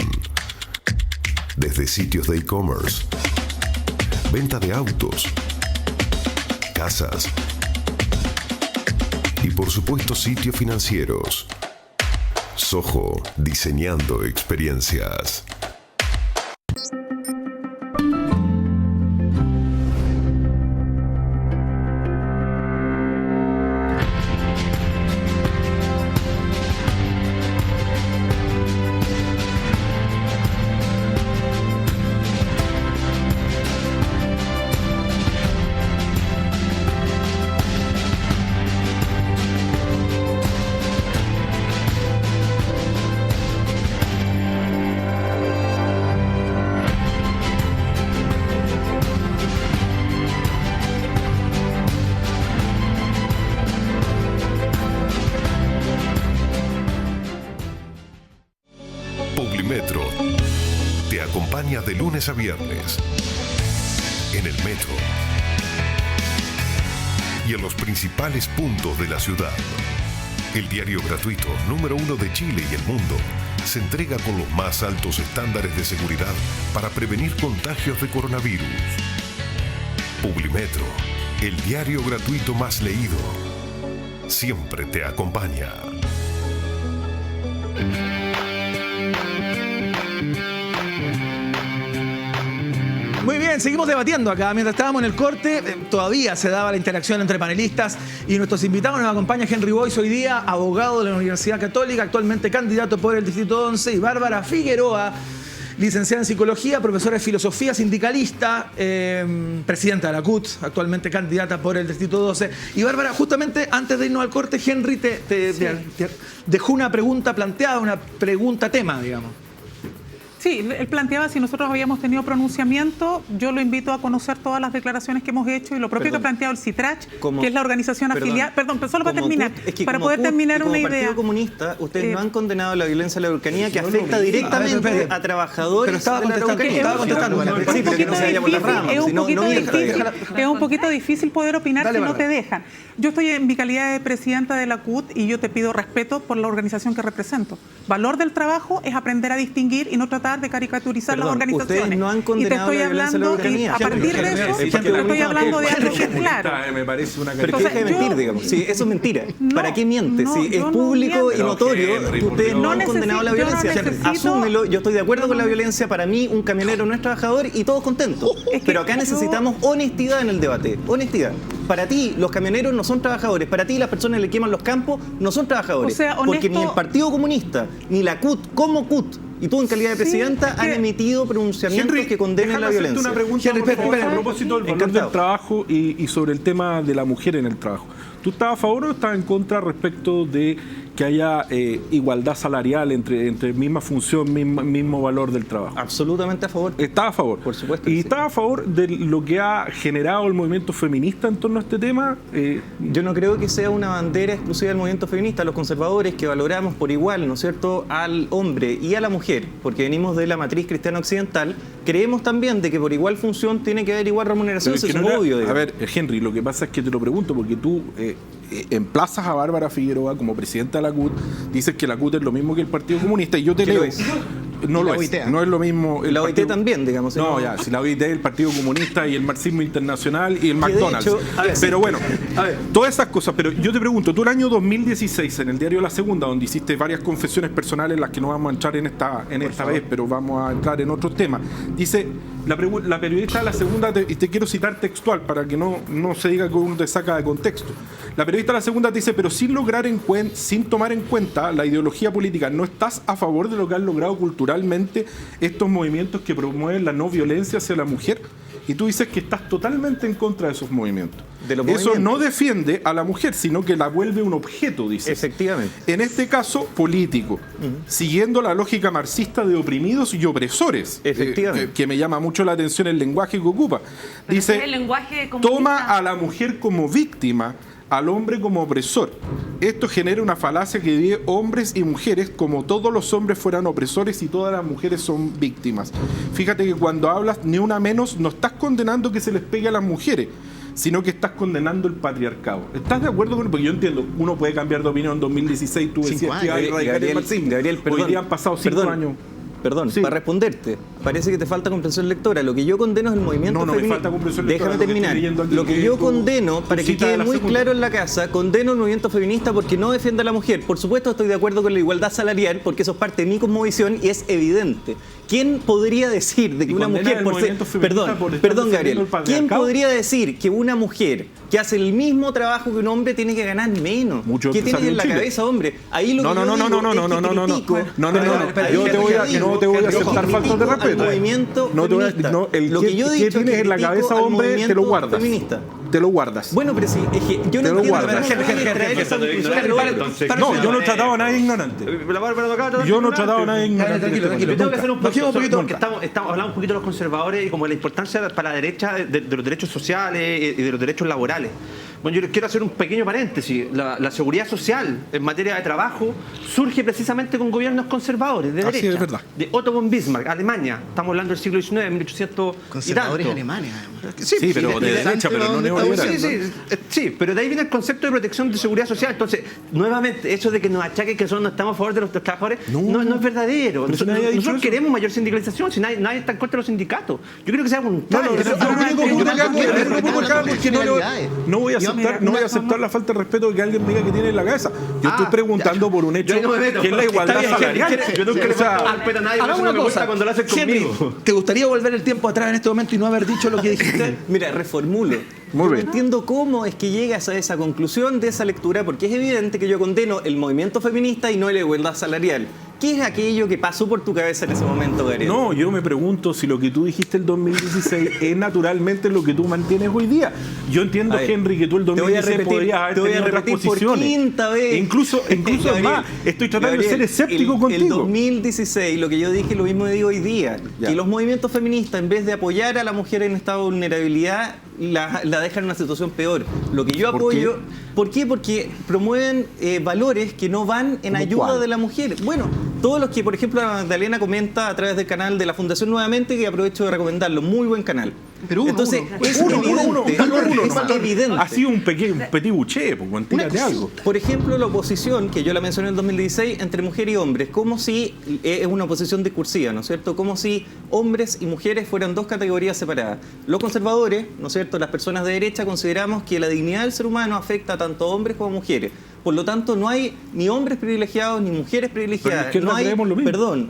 Desde sitios de e-commerce, venta de autos, casas y por supuesto sitios financieros. Soho, diseñando experiencias. Publimetro te acompaña de lunes a viernes en el metro y en los principales puntos de la ciudad. El diario gratuito número 1 de Chile y el mundo se entrega con los más altos estándares de seguridad para prevenir contagios de coronavirus. Publimetro, el diario gratuito más leído, siempre te acompaña. Muy bien, seguimos debatiendo acá. Mientras estábamos en el corte, todavía se daba la interacción entre panelistas y nuestros invitados. Nos acompaña Henry Boyce hoy día, abogado de la Universidad Católica, actualmente candidato por el Distrito 11, y Bárbara Figueroa, licenciada en Psicología, profesora de Filosofía, sindicalista, presidenta de la CUT, actualmente candidata por el Distrito 12. Y Bárbara, justamente antes de irnos al corte, Henry te dejó una pregunta planteada, una pregunta tema, digamos. Sí, él planteaba si nosotros habíamos tenido pronunciamiento. Yo lo invito a conocer todas las declaraciones que hemos hecho y lo propio que ha planteado el CITRACH, que es la organización afiliada. Perdón, pero solo para terminar, para poder terminar una idea. Como Partido Comunista, ustedes no han condenado la violencia a la Araucanía, que afecta directamente a trabajadores. Pero estaba contestando. Es un poquito difícil poder opinar si no te dejan. Yo estoy en mi calidad de presidenta de la CUT y yo te pido respeto por la organización que represento. Valor del trabajo es aprender a distinguir y no tratar de caricaturizar las organizaciones. Ustedes no han condenado la violencia a la Araucanía. A partir de eso, te estoy hablando de algo que es claro. Me parece una pero que deja de mentir, digamos. Sí, eso es mentira. ¿Para qué miente? Si es público y notorio, ustedes no han condenado la violencia. Asúmelo, yo estoy de acuerdo con la violencia. Para mí, un camionero no es trabajador y todos contentos. Pero acá necesitamos honestidad en el debate. Honestidad. Para ti, los camioneros no son trabajadores. Para ti, las personas que le queman los campos no son trabajadores. O sea, porque ni el Partido Comunista, ni la CUT como CUT, y tú en calidad de presidenta han emitido pronunciamientos que condenen la violencia. Una pregunta a propósito del valor del trabajo y sobre el tema de la mujer en el trabajo. ¿Tú estás a favor o estás en contra respecto de que haya igualdad salarial entre misma función, mismo valor del trabajo? Absolutamente a favor. ¿Estás a favor? Por supuesto. ¿Y sí. estás a favor de lo que ha generado el movimiento feminista en torno a este tema? Yo no creo que sea una bandera exclusiva del movimiento feminista. Los conservadores que valoramos por igual, ¿no es cierto?, al hombre y a la mujer, porque venimos de la matriz cristiana occidental, creemos también de que por igual función tiene que haber igual remuneración. Eso es obvio. A ver, Henry, lo que pasa es que te lo pregunto porque tú emplazas a Bárbara Figueroa como presidenta de la CUT, dices que la CUT es lo mismo que el Partido Comunista y yo te leo. No lo es. No es lo mismo. La OIT también, digamos. No, ya, si la OIT es el Partido Comunista y el marxismo internacional y el McDonald's. Hecho, pero bueno, todas esas cosas. Pero yo te pregunto, tú el año 2016, en el diario La Segunda, donde hiciste varias confesiones personales, en las que no vamos a entrar en esta vez, pero vamos a entrar en otros temas. Dice, la periodista de La Segunda, y te quiero citar textual para que no se diga que uno te saca de contexto. La periodista de La Segunda te dice, pero sin tomar en cuenta la ideología política, ¿no estás a favor de lo que han logrado culturalmente estos movimientos que promueven la no violencia hacia la mujer? Y tú dices que estás totalmente en contra de esos movimientos. Eso no defiende a la mujer, sino que la vuelve un objeto, dices. Efectivamente. En este caso, político, siguiendo la lógica marxista de oprimidos y opresores. Efectivamente. Que me llama mucho la atención el lenguaje que ocupa. Dice, toma a la mujer como víctima, al hombre como opresor. Esto genera una falacia que divide hombres y mujeres como todos los hombres fueran opresores y todas las mujeres son víctimas. Fíjate que cuando hablas ni una menos, no estás condenando que se les pegue a las mujeres, sino que estás condenando el patriarcado. ¿Estás de acuerdo con eso? Porque yo entiendo, uno puede cambiar de opinión. En 2016 tú decías que iba a erradicar el marxismo. Hoy día han pasado 5 años. Perdón, para responderte, parece que te falta comprensión lectora. Lo que yo condeno es el movimiento feminista. Me falta comprensión lectora. Déjame terminar. Lo que yo condeno, para que quede muy claro en la casa, condeno el movimiento feminista porque no defiende a la mujer. Por supuesto estoy de acuerdo con la igualdad salarial porque eso es parte de mi cosmovisión y es evidente. ¿Quién podría decir de que una mujer por ser... Perdón, Gabriel. ¿Quién podría decir que una mujer que hace el mismo trabajo que un hombre tiene que ganar menos? ¿Qué tiene en la cabeza, hombre? Ahí lo que no te voy a aceptar faltas de respeto. ¿Qué tienes en la cabeza, hombre? Te lo guardas. Te lo guardas. Bueno, pero sí, es que yo no entiendo. No, yo no he tratado a nadie ignorante. Yo no he tratado a nadie ignorante. Yo tengo que hacer un poquito porque estamos hablando un poquito de los conservadores y como de la importancia para la derecha de los derechos sociales y de los derechos laborales. Bueno, yo quiero hacer un pequeño paréntesis. La seguridad social en materia de trabajo surge precisamente con gobiernos conservadores de derecha. Así es verdad. De Otto von Bismarck, Alemania. Estamos hablando del siglo XIX, 1800 conservadores y tanto. Alemanes, además. Sí, pero de derecha, pero no neoliberal. Sí, pero de ahí viene el concepto de protección de seguridad social. Entonces, nuevamente, eso de que nos achaquen que no estamos a favor de los trabajadores, no es verdadero. Nosotros queremos mayor sindicalización, si nadie está en contra de los sindicatos. Yo creo que sea voluntario. No voy a aceptar la falta de respeto de que alguien me diga que tiene en la cabeza. Yo estoy preguntando por un hecho que es la igualdad salarial. Yo nunca le falto respeto a nadie. Hagamos una cosa. Cuando lo hacen conmigo. ¿Te gustaría volver el tiempo atrás en este momento y no haber dicho lo que dijiste? Mira, reformulo. Muy bien. No entiendo cómo es que llegas a esa conclusión de esa lectura, porque es evidente que yo condeno el movimiento feminista y no la igualdad salarial. ¿Qué es aquello que pasó por tu cabeza en ese momento, Gabriel? No, yo me pregunto si lo que tú dijiste el 2016 es naturalmente lo que tú mantienes hoy día. Yo entiendo, Henry, que tú el 2016 podrías haber tenido otras posiciones. Por quinta vez. Incluso Gabriel, más, estoy tratando de ser escéptico contigo. El 2016, lo que yo dije, lo mismo digo hoy día, que los movimientos feministas, en vez de apoyar a la mujer en estado de vulnerabilidad, la dejan en una situación peor. Lo que yo apoyo... ¿Por qué? Porque promueven valores que no van en ayuda de la mujer. Bueno, todos los que, por ejemplo, Magdalena comenta a través del canal de la Fundación Nuevamente, que aprovecho de recomendarlo, muy buen canal. Pero entonces, es evidente. Ha sido un petit bouché, pues, tírate algo. Por ejemplo, la oposición, que yo la mencioné en el 2016, entre mujer y hombres, como si es una oposición discursiva, ¿no es cierto? Como si hombres y mujeres fueran dos categorías separadas. Los conservadores, ¿no es cierto? Las personas de derecha consideramos que la dignidad del ser humano afecta tanto a hombres como a mujeres. Por lo tanto, no hay ni hombres privilegiados ni mujeres privilegiadas.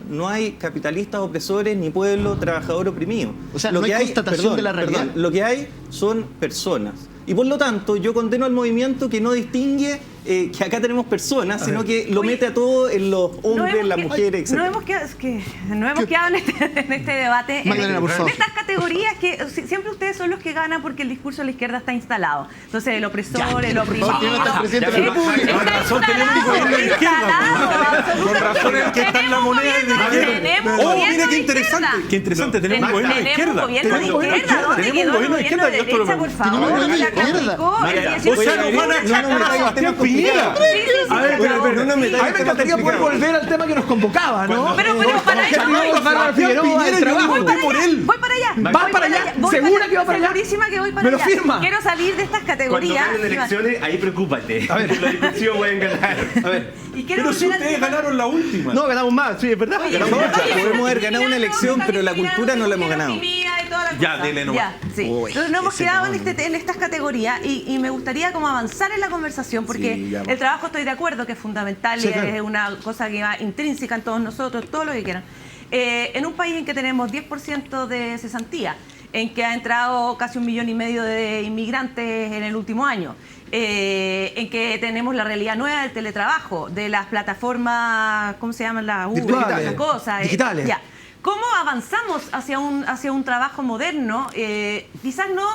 No hay capitalistas opresores ni pueblo trabajador oprimido. O sea, no hay constatación de la realidad. Lo que hay son personas. Y por lo tanto, yo condeno al movimiento que no distingue que acá tenemos personas, sino que lo mete a todo en los hombres, las mujeres, etc. No hemos quedado en este debate en estas categorías que siempre ustedes son los que ganan porque el discurso de la izquierda está instalado. Entonces, el opresor, el oprimido. Con razón tenemos un gobierno de izquierda. Con razón es que está en la moneda de izquierda. Oh, mira qué interesante. Qué interesante, tenemos un gobierno de izquierda. Tenemos un gobierno de izquierda. Por favor, o sea, nos van a echar a Sebastián Piñera. A ver, pero no me encantaría poder volver al tema que nos convocaba, ¿no? Pero para allá voy para allá. ¿Vas para allá? ¿Segura que vas para allá? Segurísima que voy para allá. ¿Me lo firma? Quiero salir de estas categorías. Cuando ganen elecciones, ahí preocúpate. A ver, la discusión pueden ganar. A ver. Pero si ustedes ganaron la última. No, ganamos más, sí, es verdad. Podemos haber ganado una elección, pero la cultura no la hemos ganado. Ya, dele nomás. Entonces no hemos quedado en estas categorías y me gustaría como avanzar en la conversación porque el trabajo estoy de acuerdo que es fundamental y es una cosa que va intrínseca en todos nosotros, todo lo que quieran. En un país en que tenemos 10% de cesantía, en que ha entrado casi 1,5 millones de inmigrantes en el último año, en que tenemos la realidad nueva del teletrabajo, de las plataformas, ¿cómo se llaman? Las cosas. Digitales. Ya. ¿Cómo avanzamos hacia un trabajo moderno? Quizás no,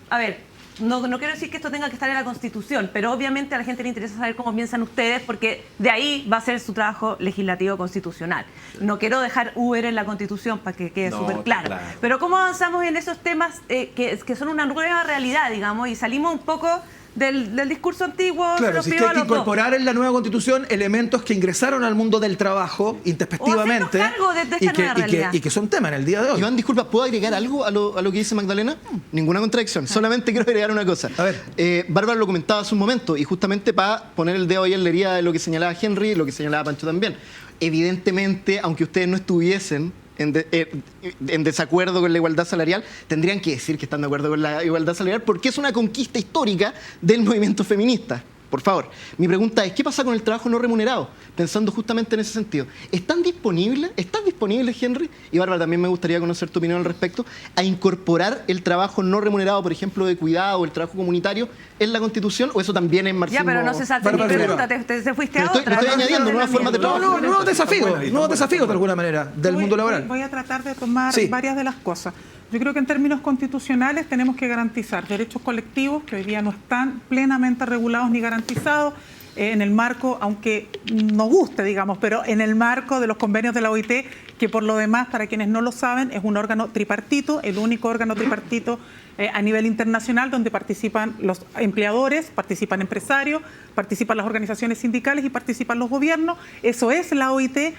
a ver, no quiero decir que esto tenga que estar en la Constitución, pero obviamente a la gente le interesa saber cómo piensan ustedes, porque de ahí va a ser su trabajo legislativo constitucional. No quiero dejar Uber en la Constitución para que quede súper claro. Pero cómo avanzamos en esos temas que son una nueva realidad, digamos, y salimos un poco del discurso antiguo. Claro, si es que hay que incorporar en la nueva Constitución elementos que ingresaron al mundo del trabajo intempestivamente o hacernos cargo de esta nueva realidad. Y que son tema en el día de hoy. Iván, disculpa, ¿puedo agregar algo a lo que dice Magdalena? Ninguna contradicción, solamente quiero agregar una cosa. A ver. Bárbara lo comentaba hace un momento, y justamente para poner el dedo ahí en la herida de lo que señalaba Henry, lo que señalaba Pancho también. Evidentemente, aunque ustedes no estuviesen en desacuerdo con la igualdad salarial, tendrían que decir que están de acuerdo con la igualdad salarial, porque es una conquista histórica del movimiento feminista. Por favor, mi pregunta es, ¿qué pasa con el trabajo no remunerado? Pensando justamente en ese sentido. ¿Están disponibles, Henry? Y Bárbara, también me gustaría conocer tu opinión al respecto, a incorporar el trabajo no remunerado, por ejemplo, de cuidado o el trabajo comunitario en la Constitución, o eso también es marxismo? Ya, pero no se salte mi pregunta, te fuiste a otra. Estoy añadiendo nuevas formas de trabajo. Nuevos desafíos de alguna manera del mundo laboral. Voy a tratar de tomar varias de las cosas. Yo creo que en términos constitucionales tenemos que garantizar derechos colectivos que hoy día no están plenamente regulados ni garantizados en el marco, aunque nos guste, digamos, pero en el marco de los convenios de la OIT, que por lo demás, para quienes no lo saben, es un órgano tripartito, el único órgano tripartito a nivel internacional donde participan los empleadores, participan empresarios, participan las organizaciones sindicales y participan los gobiernos. Eso es la OIT,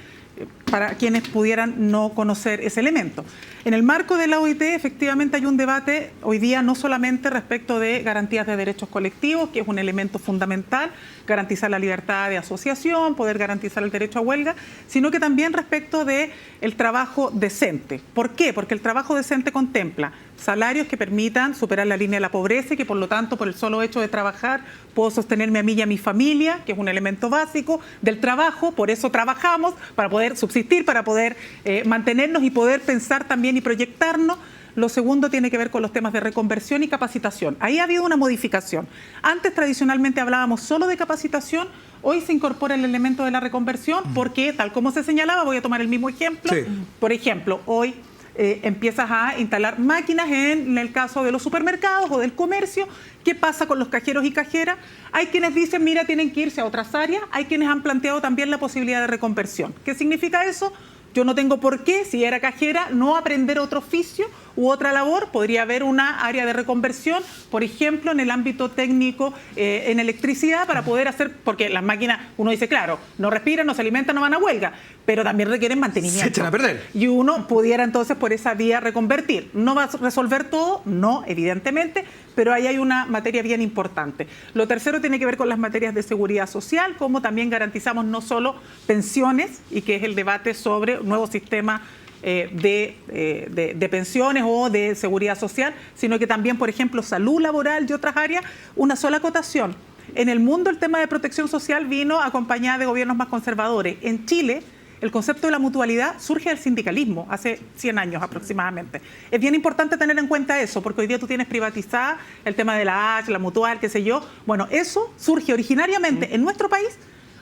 para quienes pudieran no conocer ese elemento. En el marco de la OIT, efectivamente, hay un debate hoy día no solamente respecto de garantías de derechos colectivos, que es un elemento fundamental, garantizar la libertad de asociación, poder garantizar el derecho a huelga, sino que también respecto de el trabajo decente. ¿Por qué? Porque el trabajo decente contempla salarios que permitan superar la línea de la pobreza y que, por lo tanto, por el solo hecho de trabajar, puedo sostenerme a mí y a mi familia, que es un elemento básico del trabajo. Por eso trabajamos, para poder subsistir, para poder mantenernos y poder pensar también y proyectarnos. Lo segundo tiene que ver con los temas de reconversión y capacitación. Ahí ha habido una modificación. Antes, tradicionalmente, hablábamos solo de capacitación. Hoy se incorpora el elemento de la reconversión porque, tal como se señalaba, voy a tomar el mismo ejemplo. Sí. Por ejemplo, hoy empiezas a instalar máquinas en el caso de los supermercados o del comercio. ¿Qué pasa con los cajeros y cajeras? Hay quienes dicen, mira, tienen que irse a otras áreas. Hay quienes han planteado también la posibilidad de reconversión. ¿Qué significa eso? Yo no tengo por qué, si era cajera, no aprender otro oficio u otra labor. Podría haber una área de reconversión, por ejemplo, en el ámbito técnico, en electricidad, para poder hacer, porque las máquinas, uno dice, claro, no respiran, no se alimentan, no van a huelga, pero también requieren mantenimiento. Se echan a perder. Y uno pudiera entonces por esa vía reconvertir. ¿No va a resolver todo? No, evidentemente, pero ahí hay una materia bien importante. Lo tercero tiene que ver con las materias de seguridad social, como también garantizamos no solo pensiones, y que es el debate sobre un nuevo sistema de pensiones o de seguridad social, sino que también, por ejemplo, salud laboral y otras áreas. Una sola acotación. En el mundo el tema de protección social vino acompañada de gobiernos más conservadores. En Chile, el concepto de la mutualidad surge del sindicalismo, hace 100 años aproximadamente. Es bien importante tener en cuenta eso, porque hoy día tú tienes privatizada el tema de la H, la mutual, qué sé yo. Bueno, eso surge originariamente en nuestro país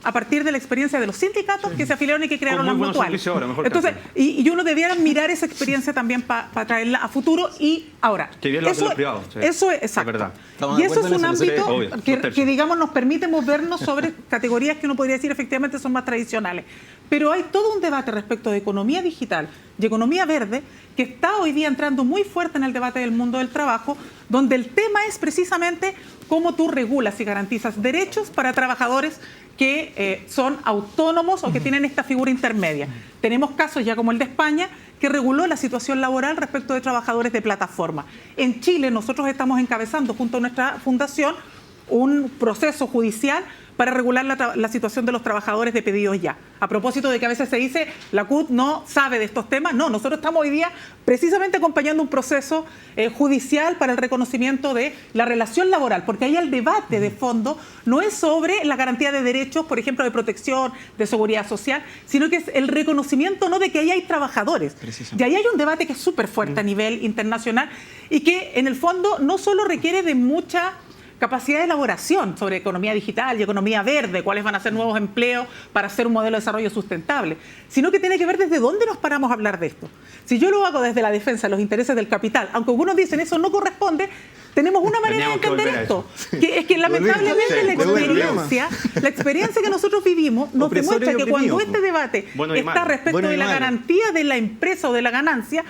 a partir de la experiencia de los sindicatos que se afiliaron y que crearon las mutuales. Entonces, y uno debiera mirar esa experiencia también para traerla a futuro. Y ahora, que bien lo hacen los privados. Sí. Eso es exacto. Es verdad. Y eso es un ámbito que, digamos, nos permite movernos sobre categorías que uno podría decir efectivamente son más tradicionales. Pero hay todo un debate respecto de economía digital y economía verde que está hoy día entrando muy fuerte en el debate del mundo del trabajo, donde el tema es precisamente cómo tú regulas y garantizas derechos para trabajadores que son autónomos o que tienen esta figura intermedia. Tenemos casos ya como el de España, que reguló la situación laboral respecto de trabajadores de plataforma. En Chile nosotros estamos encabezando junto a nuestra fundación un proceso judicial para regular la situación de los trabajadores de pedidos ya. A propósito de que a veces se dice la CUT no sabe de estos temas. No, nosotros estamos hoy día precisamente acompañando un proceso judicial para el reconocimiento de la relación laboral, porque ahí el debate de fondo no es sobre la garantía de derechos, por ejemplo, de protección, de seguridad social, sino que es el reconocimiento no de que ahí hay trabajadores. Y ahí hay un debate que es súper fuerte a nivel internacional y que en el fondo no solo requiere de mucha capacidad de elaboración sobre economía digital y economía verde, cuáles van a ser nuevos empleos para hacer un modelo de desarrollo sustentable, sino que tiene que ver desde dónde nos paramos a hablar de esto. Si yo lo hago desde la defensa de los intereses del capital, aunque algunos dicen eso no corresponde, tenemos una manera de entender esto, que es que lamentablemente la experiencia que nosotros vivimos nos demuestra que cuando este debate está respecto de la garantía de la empresa o de la ganancia,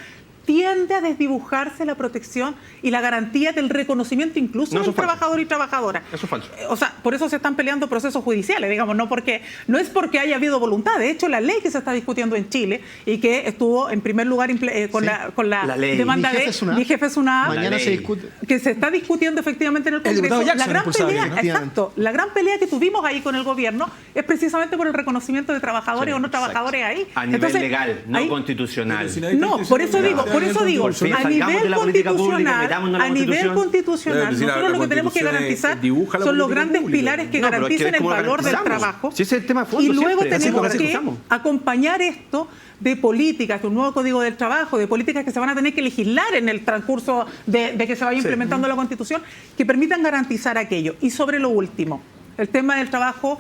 tiende a desdibujarse la protección y la garantía del reconocimiento incluso No, eso del es falso. trabajador y trabajadora. Eso es falso. O sea, por eso se están peleando procesos judiciales, digamos, no es porque haya habido voluntad. De hecho, la ley que se está discutiendo en Chile y que estuvo en primer lugar con la La ley. demanda Mi jefe de Sunab, Mañana se discute. que se está discutiendo efectivamente en el El diputado Congreso. Jackson impulsaba aquello, ¿no? Exacto, la gran pelea que tuvimos ahí con el gobierno es precisamente por el reconocimiento de trabajadores o no trabajadores ahí. A nivel Entonces, legal, no ahí- constitucional. No, por eso digo, a Salgamos de la política pública, metámonos en la a nivel Constitución. constitucional, Claro, si la nosotros lo que tenemos que Constitución garantizar dibuja la son los política grandes pública. pilares que No, pero es que garanticen es el como valor del garantizamos. trabajo. Si ese es el tema de fondo Y luego siempre, así tenemos como que usamos. acompañar esto de políticas, de un nuevo código del trabajo, de políticas que se van a tener que legislar en el transcurso de que se vaya implementando la Constitución, que permitan garantizar aquello. Y sobre lo último, el tema del trabajo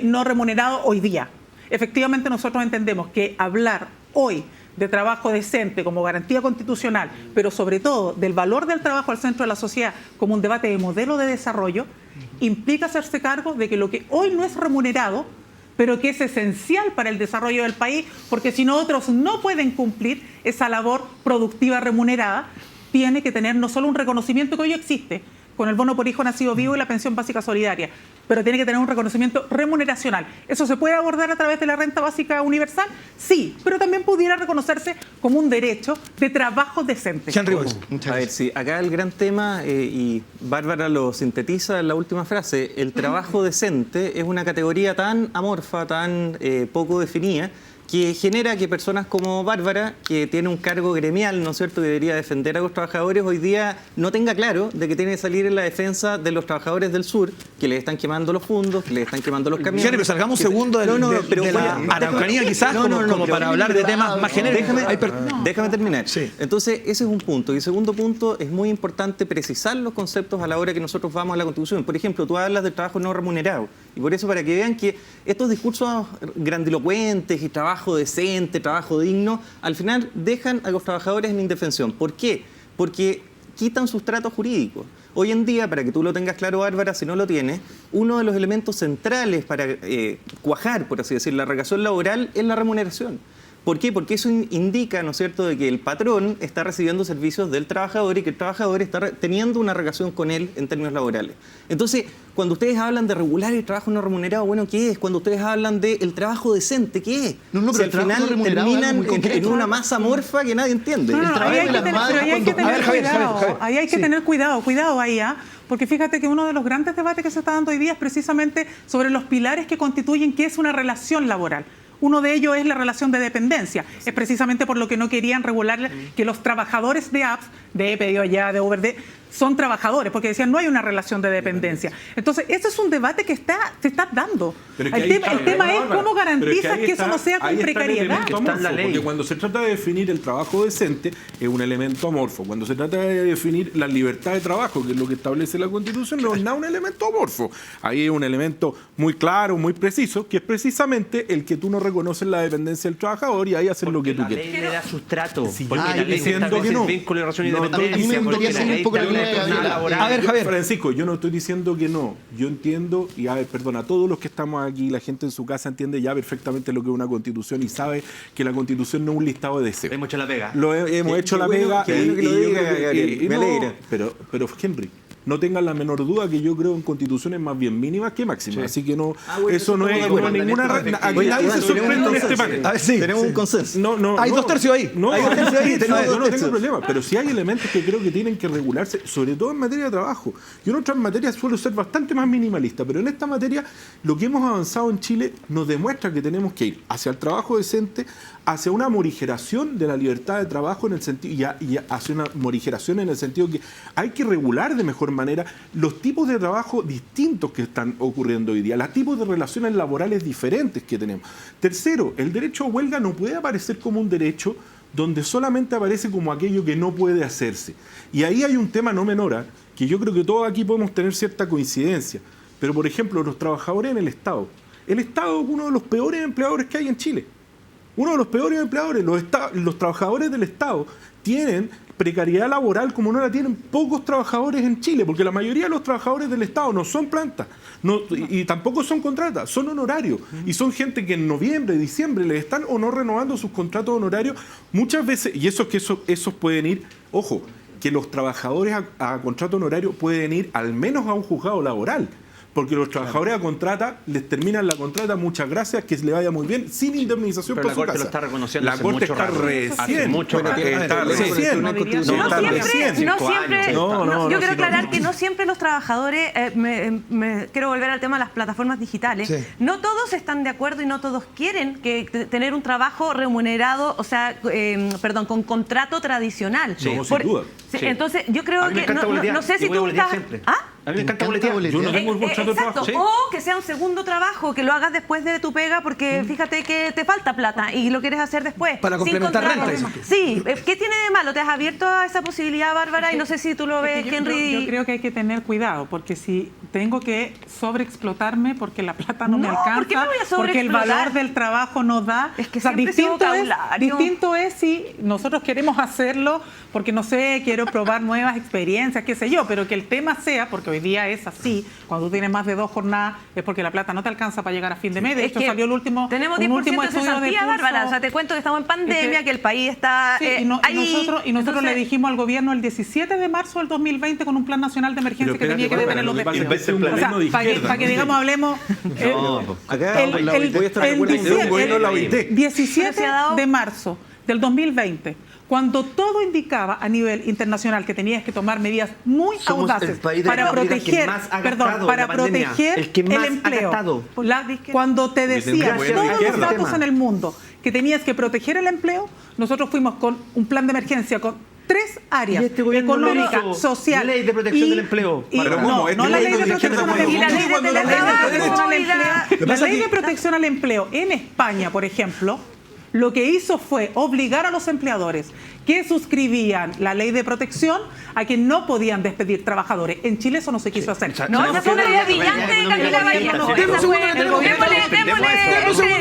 no remunerado hoy día. Efectivamente, nosotros entendemos que hablar hoy de trabajo decente como garantía constitucional, pero sobre todo del valor del trabajo al centro de la sociedad como un debate de modelo de desarrollo, implica hacerse cargo de que lo que hoy no es remunerado, pero que es esencial para el desarrollo del país, porque si no otros no pueden cumplir esa labor productiva remunerada, tiene que tener no solo un reconocimiento que hoy existe, con el bono por hijo nacido vivo y la pensión básica solidaria, pero tiene que tener un reconocimiento remuneracional. ¿Eso se puede abordar a través de la renta básica universal? Sí, pero también pudiera reconocerse como un derecho de trabajo decente. Henry Boyce. A ver, sí, acá el gran tema, y Bárbara lo sintetiza en la última frase, el trabajo decente es una categoría tan amorfa, tan poco definida, que genera que personas como Bárbara, que tiene un cargo gremial, ¿no es cierto?, que debería defender a los trabajadores, hoy día no tenga claro de que tiene que salir en la defensa de los trabajadores del sur, que les están quemando los fondos, que les están quemando los camiones. Henry, pero salgamos un segundo de la Araucanía, quizás, como para hablar de temas más genéricos. Déjame terminar. Sí. Entonces, ese es un punto. Y el segundo punto, es muy importante precisar los conceptos a la hora que nosotros vamos a la Constitución. Por ejemplo, tú hablas del trabajo no remunerado. Y por eso, para que vean que estos discursos grandilocuentes y trabajo decente, trabajo digno, al final dejan a los trabajadores en indefensión. ¿Por qué? Porque quitan sustratos jurídicos. Hoy en día, para que tú lo tengas claro, Bárbara, si no lo tienes, uno de los elementos centrales para cuajar, por así decir, la relación laboral es la remuneración. ¿Por qué? Porque eso indica, ¿no es cierto?, de que el patrón está recibiendo servicios del trabajador y que el trabajador está teniendo una relación con él en términos laborales. Entonces, cuando ustedes hablan de regular el trabajo no remunerado, bueno, ¿qué es? Cuando ustedes hablan del trabajo decente, ¿qué es? No, pero si el al trabajo final no remunerado es algo terminan muy concreto. en una masa amorfa que nadie entiende. No, El trabajo ahí hay de que las tener, madres pero ahí hay que cuando- tener Javier, cuidado. Javier. Ahí hay que tener cuidado ahí, porque fíjate que uno de los grandes debates que se está dando hoy día es precisamente sobre los pilares que constituyen qué es una relación laboral. Uno de ellos es la relación de dependencia. Es precisamente por lo que no querían regular que los trabajadores de apps, de Pedido Ya, de Uber, son trabajadores, porque decían no hay una relación de dependencia. Entonces, ese es un debate que se está dando. Pero es El que tema, ahí el tema está, es Bárbara, cómo garantizas pero que eso no sea con ahí está el precariedad. elemento Está en la amorfo, ley. porque cuando se trata de definir el trabajo decente es un elemento amorfo. Cuando se trata de definir la libertad de trabajo, que es lo que establece la Constitución, no es nada un elemento amorfo. Ahí hay un elemento muy claro, muy preciso, que es precisamente el que tú no reconoces la dependencia del trabajador y ahí haces lo que tú La quieres. ley le da sustrato. Sí, Porque ah, la ley diciendo establece que no. el vínculo de relación y No, a mí me dependencia. gustaría Porque la seguir ley un poco la establece línea de una Gabriela. laboral. A ver, Javier. Francisco, yo no estoy diciendo que no. Yo entiendo, y a ver, perdón, a todos los que estamos aquí, la gente en su casa entiende ya perfectamente lo que es una constitución y sabe que la constitución no es un listado de deseos. Hemos hecho la pega. Hemos hecho la bueno, pega. qué bueno que lo yo diga, creo que- Gabriel, me no, alegra. pero Henry, no tengan la menor duda que yo creo en constituciones más bien mínimas que máximas. Así que no, bueno, eso no estamos es de acuerdo. ninguna. Aquí Oye, nadie se tenemos sorprende en un este consenso. panel. A ver, sí. Tenemos un consenso. No, Hay 2/3 ahí. No, Hay 2/3 ahí. yo no Tenemos- tengo problema, pero sí hay elementos que creo que tienen que regularse, sobre todo en materia de trabajo. Yo en otras materias suelo ser bastante más minimalista, pero en esta materia lo que hemos avanzado en Chile nos demuestra que tenemos que ir hacia el trabajo decente, hacia una morigeración de la libertad de trabajo en el sentido y hacia una morigeración en el sentido que hay que regular de mejor manera los tipos de trabajo distintos que están ocurriendo hoy día, los tipos de relaciones laborales diferentes que tenemos. Tercero, el derecho a huelga no puede aparecer como un derecho donde solamente aparece como aquello que no puede hacerse. Y ahí hay un tema no menor, que yo creo que todos aquí podemos tener cierta coincidencia. Pero, por ejemplo, los trabajadores en el Estado. El Estado es uno de los peores empleadores que hay en Chile. uno de los peores empleadores. Los trabajadores del Estado tienen precariedad laboral como no la tienen pocos trabajadores en Chile, porque la mayoría de los trabajadores del Estado no son plantas y tampoco son contratas, son honorarios. Y son gente que en noviembre, diciembre les están o no renovando sus contratos honorarios muchas veces, y esos pueden ir, ojo, que los trabajadores a contrato honorario pueden ir al menos a un juzgado laboral. Porque los trabajadores a contrata les terminan la contrata, muchas gracias, que le vaya muy bien, sin indemnización por su casa. La Corte lo está reconociendo. La Corte está recién. Está recién. Yo quiero aclarar que no siempre los trabajadores, quiero volver al tema de las plataformas digitales, no todos están de acuerdo y no todos quieren tener un trabajo remunerado, o sea, con contrato tradicional. No, sin duda. Entonces, yo creo que, no sé si tú estás... A mí me encanta boletear. Yo no tengo el contrato de trabajo. ¿Sí? O que sea un segundo trabajo, que lo hagas después de tu pega, porque fíjate que te falta plata y lo quieres hacer después. Para complementar renta. Sí, ¿qué tiene de malo? ¿Te has abierto a esa posibilidad, Bárbara? Y no sé si tú lo ves, Henry. Yo creo que hay que tener cuidado, porque si tengo que sobreexplotarme porque la plata no me alcanza, ¿por qué me voy a porque el valor del trabajo no da. Es que distinto es si nosotros queremos hacerlo porque, no sé, quiero probar nuevas experiencias, qué sé yo, pero que el tema sea, porque hoy día es así, cuando tú tienes más de 2 jornadas es porque la plata no te alcanza para llegar a fin de mes. De hecho, salió el último tenemos 10% de cesantía, Bárbara. O sea, te cuento que estamos en pandemia, que el país está y nosotros le dijimos al gobierno el 17 de marzo del 2020 con un plan nacional de emergencia que tenía que detener los despidos. Para que digamos, hablemos... El 17 de marzo del 2020, cuando todo indicaba a nivel internacional que tenías que tomar medidas muy audaces para proteger, el empleo. Cuando te decían todos los datos en el mundo que tenías que proteger el empleo, nosotros fuimos con un plan de emergencia con 3 áreas: económica, social, ley de protección del empleo. No la ley de protección al empleo. La ley de protección al empleo en España, por ejemplo, lo que hizo fue obligar a los empleadores que suscribían la ley de protección a que no podían despedir trabajadores. En Chile eso no se quiso hacer. No, esa fue una idea brillante de Camila Bahía. Deme un segundo,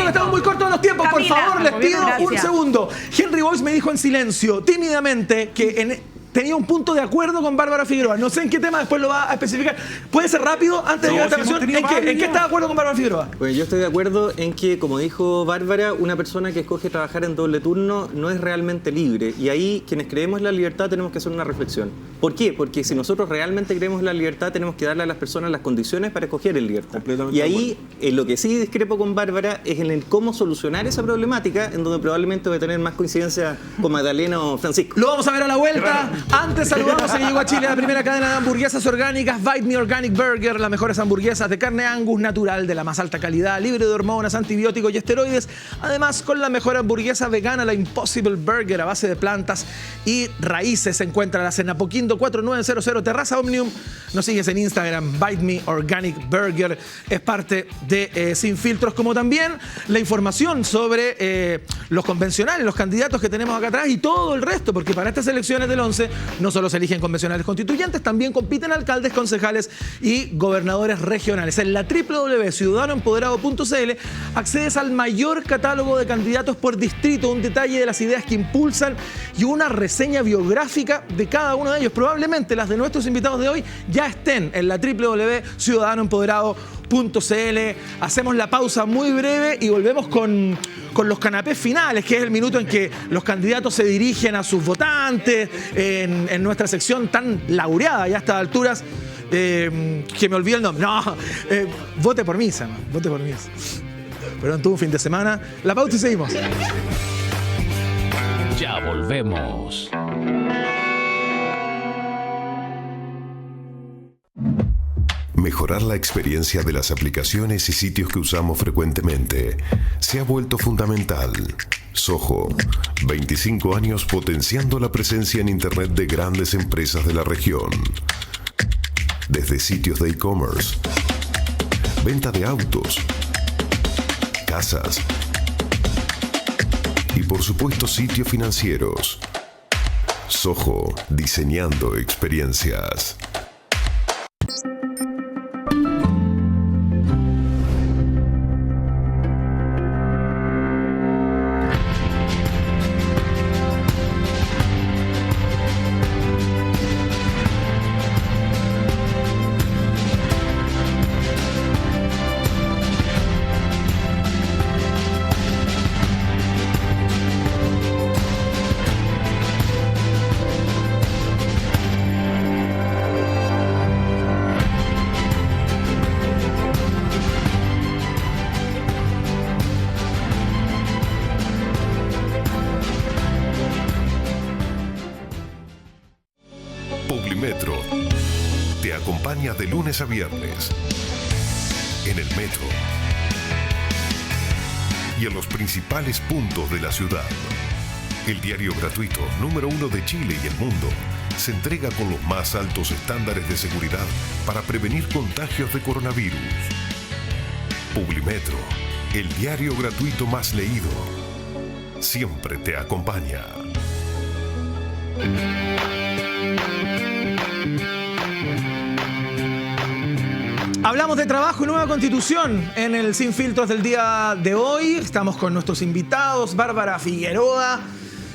que estamos muy cortos de los tiempos. Por favor, les pido un segundo. Henry Boyce me dijo en silencio, tímidamente, que tenía un punto de acuerdo con Bárbara Figueroa. No sé en qué tema, después lo va a especificar. ¿Puede ser rápido antes de llegar a esta canción? ¿En qué está de acuerdo con Bárbara Figueroa? Pues yo estoy de acuerdo en que, como dijo Bárbara, una persona que escoge trabajar en doble turno no es realmente libre. Y ahí, quienes creemos en la libertad, tenemos que hacer una reflexión. ¿Por qué? Porque si nosotros realmente creemos en la libertad, tenemos que darle a las personas las condiciones para escoger en libertad. Y ahí, lo que sí discrepo con Bárbara es en el cómo solucionar esa problemática, en donde probablemente voy a tener más coincidencia con Magdalena o Francisco. Lo vamos a ver a la vuelta. Antes saludamos a que llegó a Chile la primera cadena de hamburguesas orgánicas, Bite Me Organic Burger, las mejores hamburguesas de carne Angus natural de la más alta calidad, libre de hormonas, antibióticos y esteroides. Además, con la mejor hamburguesa vegana, la Impossible Burger a base de plantas y raíces. Encuéntralas en Apoquindo 4900 Terraza Omnium. Nos sigues en Instagram, Bite Me Organic Burger. Es parte de Sin Filtros, como también la información sobre los convencionales, los candidatos que tenemos acá atrás y todo el resto, porque para estas elecciones del 11 no solo se eligen convencionales constituyentes, también compiten alcaldes, concejales y gobernadores regionales. En la www.ciudadanoempoderado.cl accedes al mayor catálogo de candidatos por distrito, un detalle de las ideas que impulsan y una reseña biográfica de cada uno de ellos. Probablemente las de nuestros invitados de hoy ya estén en la www.ciudadanoempoderado.cl. Hacemos la pausa muy breve y volvemos con los canapés finales, que es el minuto en que los candidatos se dirigen a sus votantes en nuestra sección tan laureada ya a estas alturas, que me olvidé el nombre. No, vote por mí, Sama, vote por mí. Perdón, tuvo un fin de semana. La pausa y seguimos. Ya volvemos. Mejorar la experiencia de las aplicaciones y sitios que usamos frecuentemente se ha vuelto fundamental. Soho, 25 años potenciando la presencia en Internet de grandes empresas de la región. Desde sitios de e-commerce, venta de autos, casas y por supuesto sitios financieros. Soho, diseñando experiencias. Publimetro te acompaña de lunes a viernes en el metro y en los principales puntos de la ciudad. El diario gratuito número 1 de Chile y el mundo se entrega con los más altos estándares de seguridad para prevenir contagios de coronavirus. Publimetro, el diario gratuito más leído, siempre te acompaña. Hablamos de trabajo y nueva constitución en el Sin Filtros del día de hoy. Estamos con nuestros invitados, Bárbara Figueroa,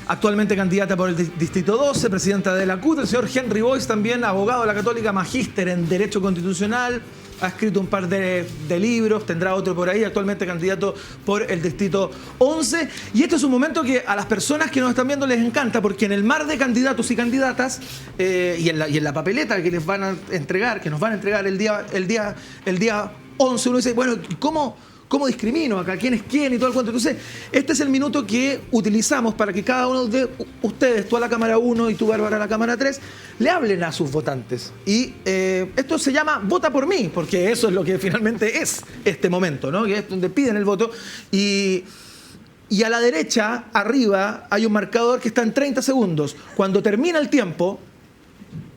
actualmente candidata por el Distrito 12, presidenta de la CUT, el señor Henry Boyce, también abogado de la Católica, magíster en Derecho Constitucional, ha escrito un par de libros, tendrá otro por ahí, actualmente candidato por el Distrito 11. Y este es un momento que a las personas que nos están viendo les encanta, porque en el mar de candidatos y candidatas y en la papeleta que les van a entregar, que nos van a entregar el día 11, uno dice, bueno, ¿Cómo discrimino acá? ¿Quién es quién? Y todo el cuento. Entonces, este es el minuto que utilizamos para que cada uno de ustedes, tú a la cámara 1 y tú, Bárbara, a la cámara 3, le hablen a sus votantes. Y esto se llama Vota por mí, porque eso es lo que finalmente es este momento, ¿no? Que es donde piden el voto. Y a la derecha, arriba, hay un marcador que está en 30 segundos. Cuando termina el tiempo,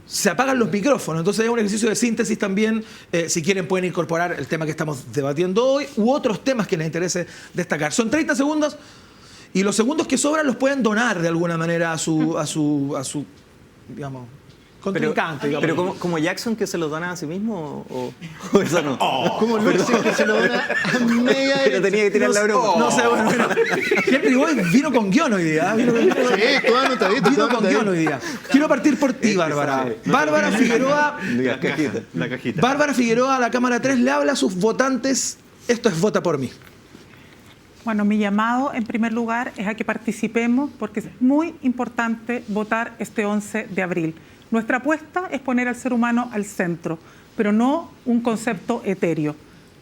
se apagan los micrófonos. Entonces es un ejercicio de síntesis también. Si quieren pueden incorporar el tema que estamos debatiendo hoy u otros temas que les interese destacar. Son 30 segundos y los segundos que sobran los pueden donar de alguna manera a su digamos, contrincante. Pero como Jackson, que se lo dona a sí mismo o eso no. Como Luxem, que se lo dona a media derecha. Pero tenía que tirar la broma. No sé, bueno. Henry Boyce vino con guión hoy día. Vino todo anotadito. Vino con guión hoy día. Quiero partir por ti, Bárbara. Bárbara Figueroa. La cajita. Bárbara Figueroa, a la Cámara 3, le habla a sus votantes. Esto es Vota por mí. Bueno, mi llamado, en primer lugar, es a que participemos, porque es muy importante votar este 11 de abril. Nuestra apuesta es poner al ser humano al centro, pero no un concepto etéreo.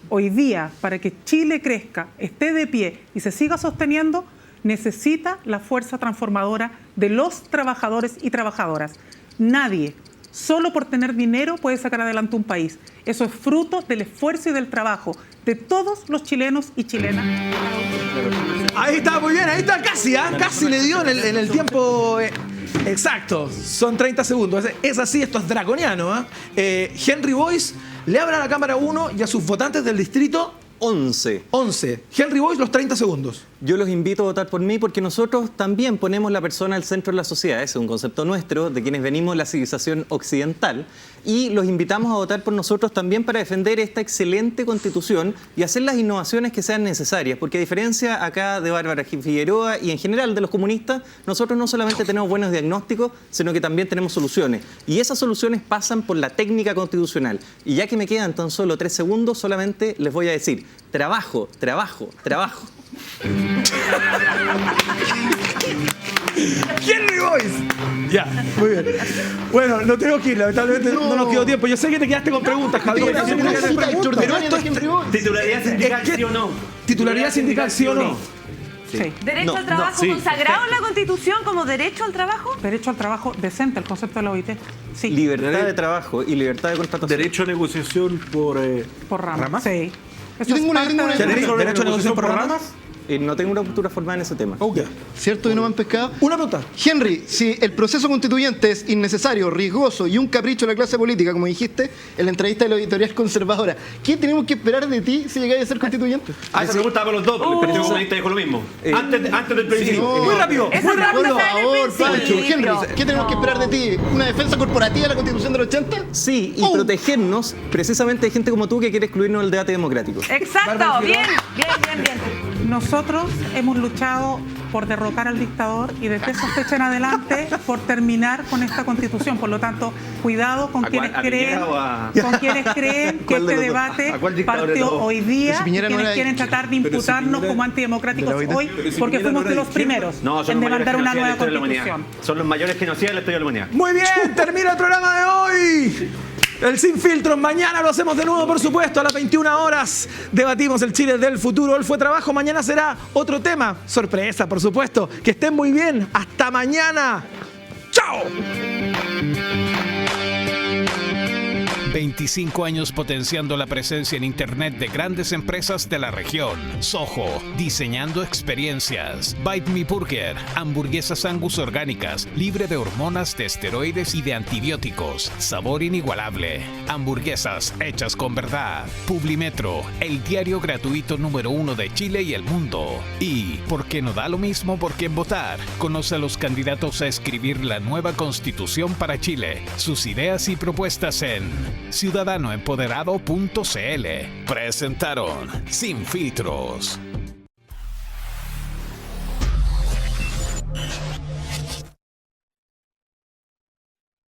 Hoy día, para que Chile crezca, esté de pie y se siga sosteniendo, necesita la fuerza transformadora de los trabajadores y trabajadoras. Nadie, solo por tener dinero, puede sacar adelante un país. Eso es fruto del esfuerzo y del trabajo de todos los chilenos y chilenas. Ahí está, muy bien, ahí está, casi le dio en el tiempo exacto. Son 30 segundos. Es así, esto es draconiano. Henry Boyce le habla a la Cámara 1 y a sus votantes del Distrito 11. Henry Boyce, los 30 segundos. Yo los invito a votar por mí porque nosotros también ponemos la persona al centro de la sociedad. Ese es un concepto nuestro, de quienes venimos de la civilización occidental. Y los invitamos a votar por nosotros también para defender esta excelente Constitución y hacer las innovaciones que sean necesarias. Porque a diferencia acá de Bárbara Figueroa y en general de los comunistas, nosotros no solamente tenemos buenos diagnósticos, sino que también tenemos soluciones. Y esas soluciones pasan por la técnica constitucional. Y ya que me quedan tan solo 3 segundos, solamente les voy a decir: trabajo, trabajo, trabajo. Henry Boyce. Ya, muy bien. Bueno, no tengo que ir, lamentablemente no nos quedó tiempo. Yo sé que te quedaste con preguntas, Javier. Pero esto es ¿Titularidad sindical, sí o no? ¿Titularidad sindical, sí o no? Sí. ¿Derecho al trabajo consagrado en la Constitución como derecho al trabajo? Derecho al trabajo decente, el concepto de la OIT. Sí. Libertad de trabajo y libertad de contratación. Derecho a negociación por ramas. Sí. Yo tengo una ¿Derecho a negociación por ramas? No tengo una postura formada en ese tema. ¿Cierto que no me han pescado? Una pregunta. Henry, si el proceso constituyente es innecesario, riesgoso y un capricho de la clase política, como dijiste en la entrevista de la editorial conservadora, ¿qué tenemos que esperar de ti si llegáis a ser constituyente? Esa pregunta para los dos, porque el Partido Comunista dijo lo mismo. Antes del plebiscito. Muy rápido. Esa pregunta Por está en el favor, Pancho, principio. Henry, ¿qué tenemos que esperar de ti? ¿Una defensa corporativa de la Constitución del 80? Sí, y protegernos precisamente de gente como tú que quiere excluirnos del debate democrático. Exacto, bien. Nosotros hemos luchado por derrocar al dictador y desde esa fecha en adelante por terminar con esta Constitución. Por lo tanto, cuidado con quienes creen que este debate partió hoy día y quienes quieren tratar de imputarnos como antidemocráticos hoy, porque fuimos de los primeros en demandar una nueva Constitución. Son los mayores genocidas de la historia de la humanidad. Muy bien, termina el programa de hoy. El Sin Filtros, mañana lo hacemos de nuevo, por supuesto, a las 21 horas. Debatimos el Chile del futuro. Hoy fue trabajo, mañana será otro tema. Sorpresa, por supuesto. Que estén muy bien. Hasta mañana. ¡Chao! 25 años potenciando la presencia en Internet de grandes empresas de la región. Soho, diseñando experiencias. Bite Me Burger, hamburguesas Angus orgánicas, libre de hormonas, de esteroides y de antibióticos. Sabor inigualable. Hamburguesas hechas con verdad. Publimetro, el diario gratuito número 1 de Chile y el mundo. Y, ¿por qué no da lo mismo por quién votar? Conoce a los candidatos a escribir la nueva Constitución para Chile. Sus ideas y propuestas en ciudadanoempoderado.cl. Presentaron Sin Filtros.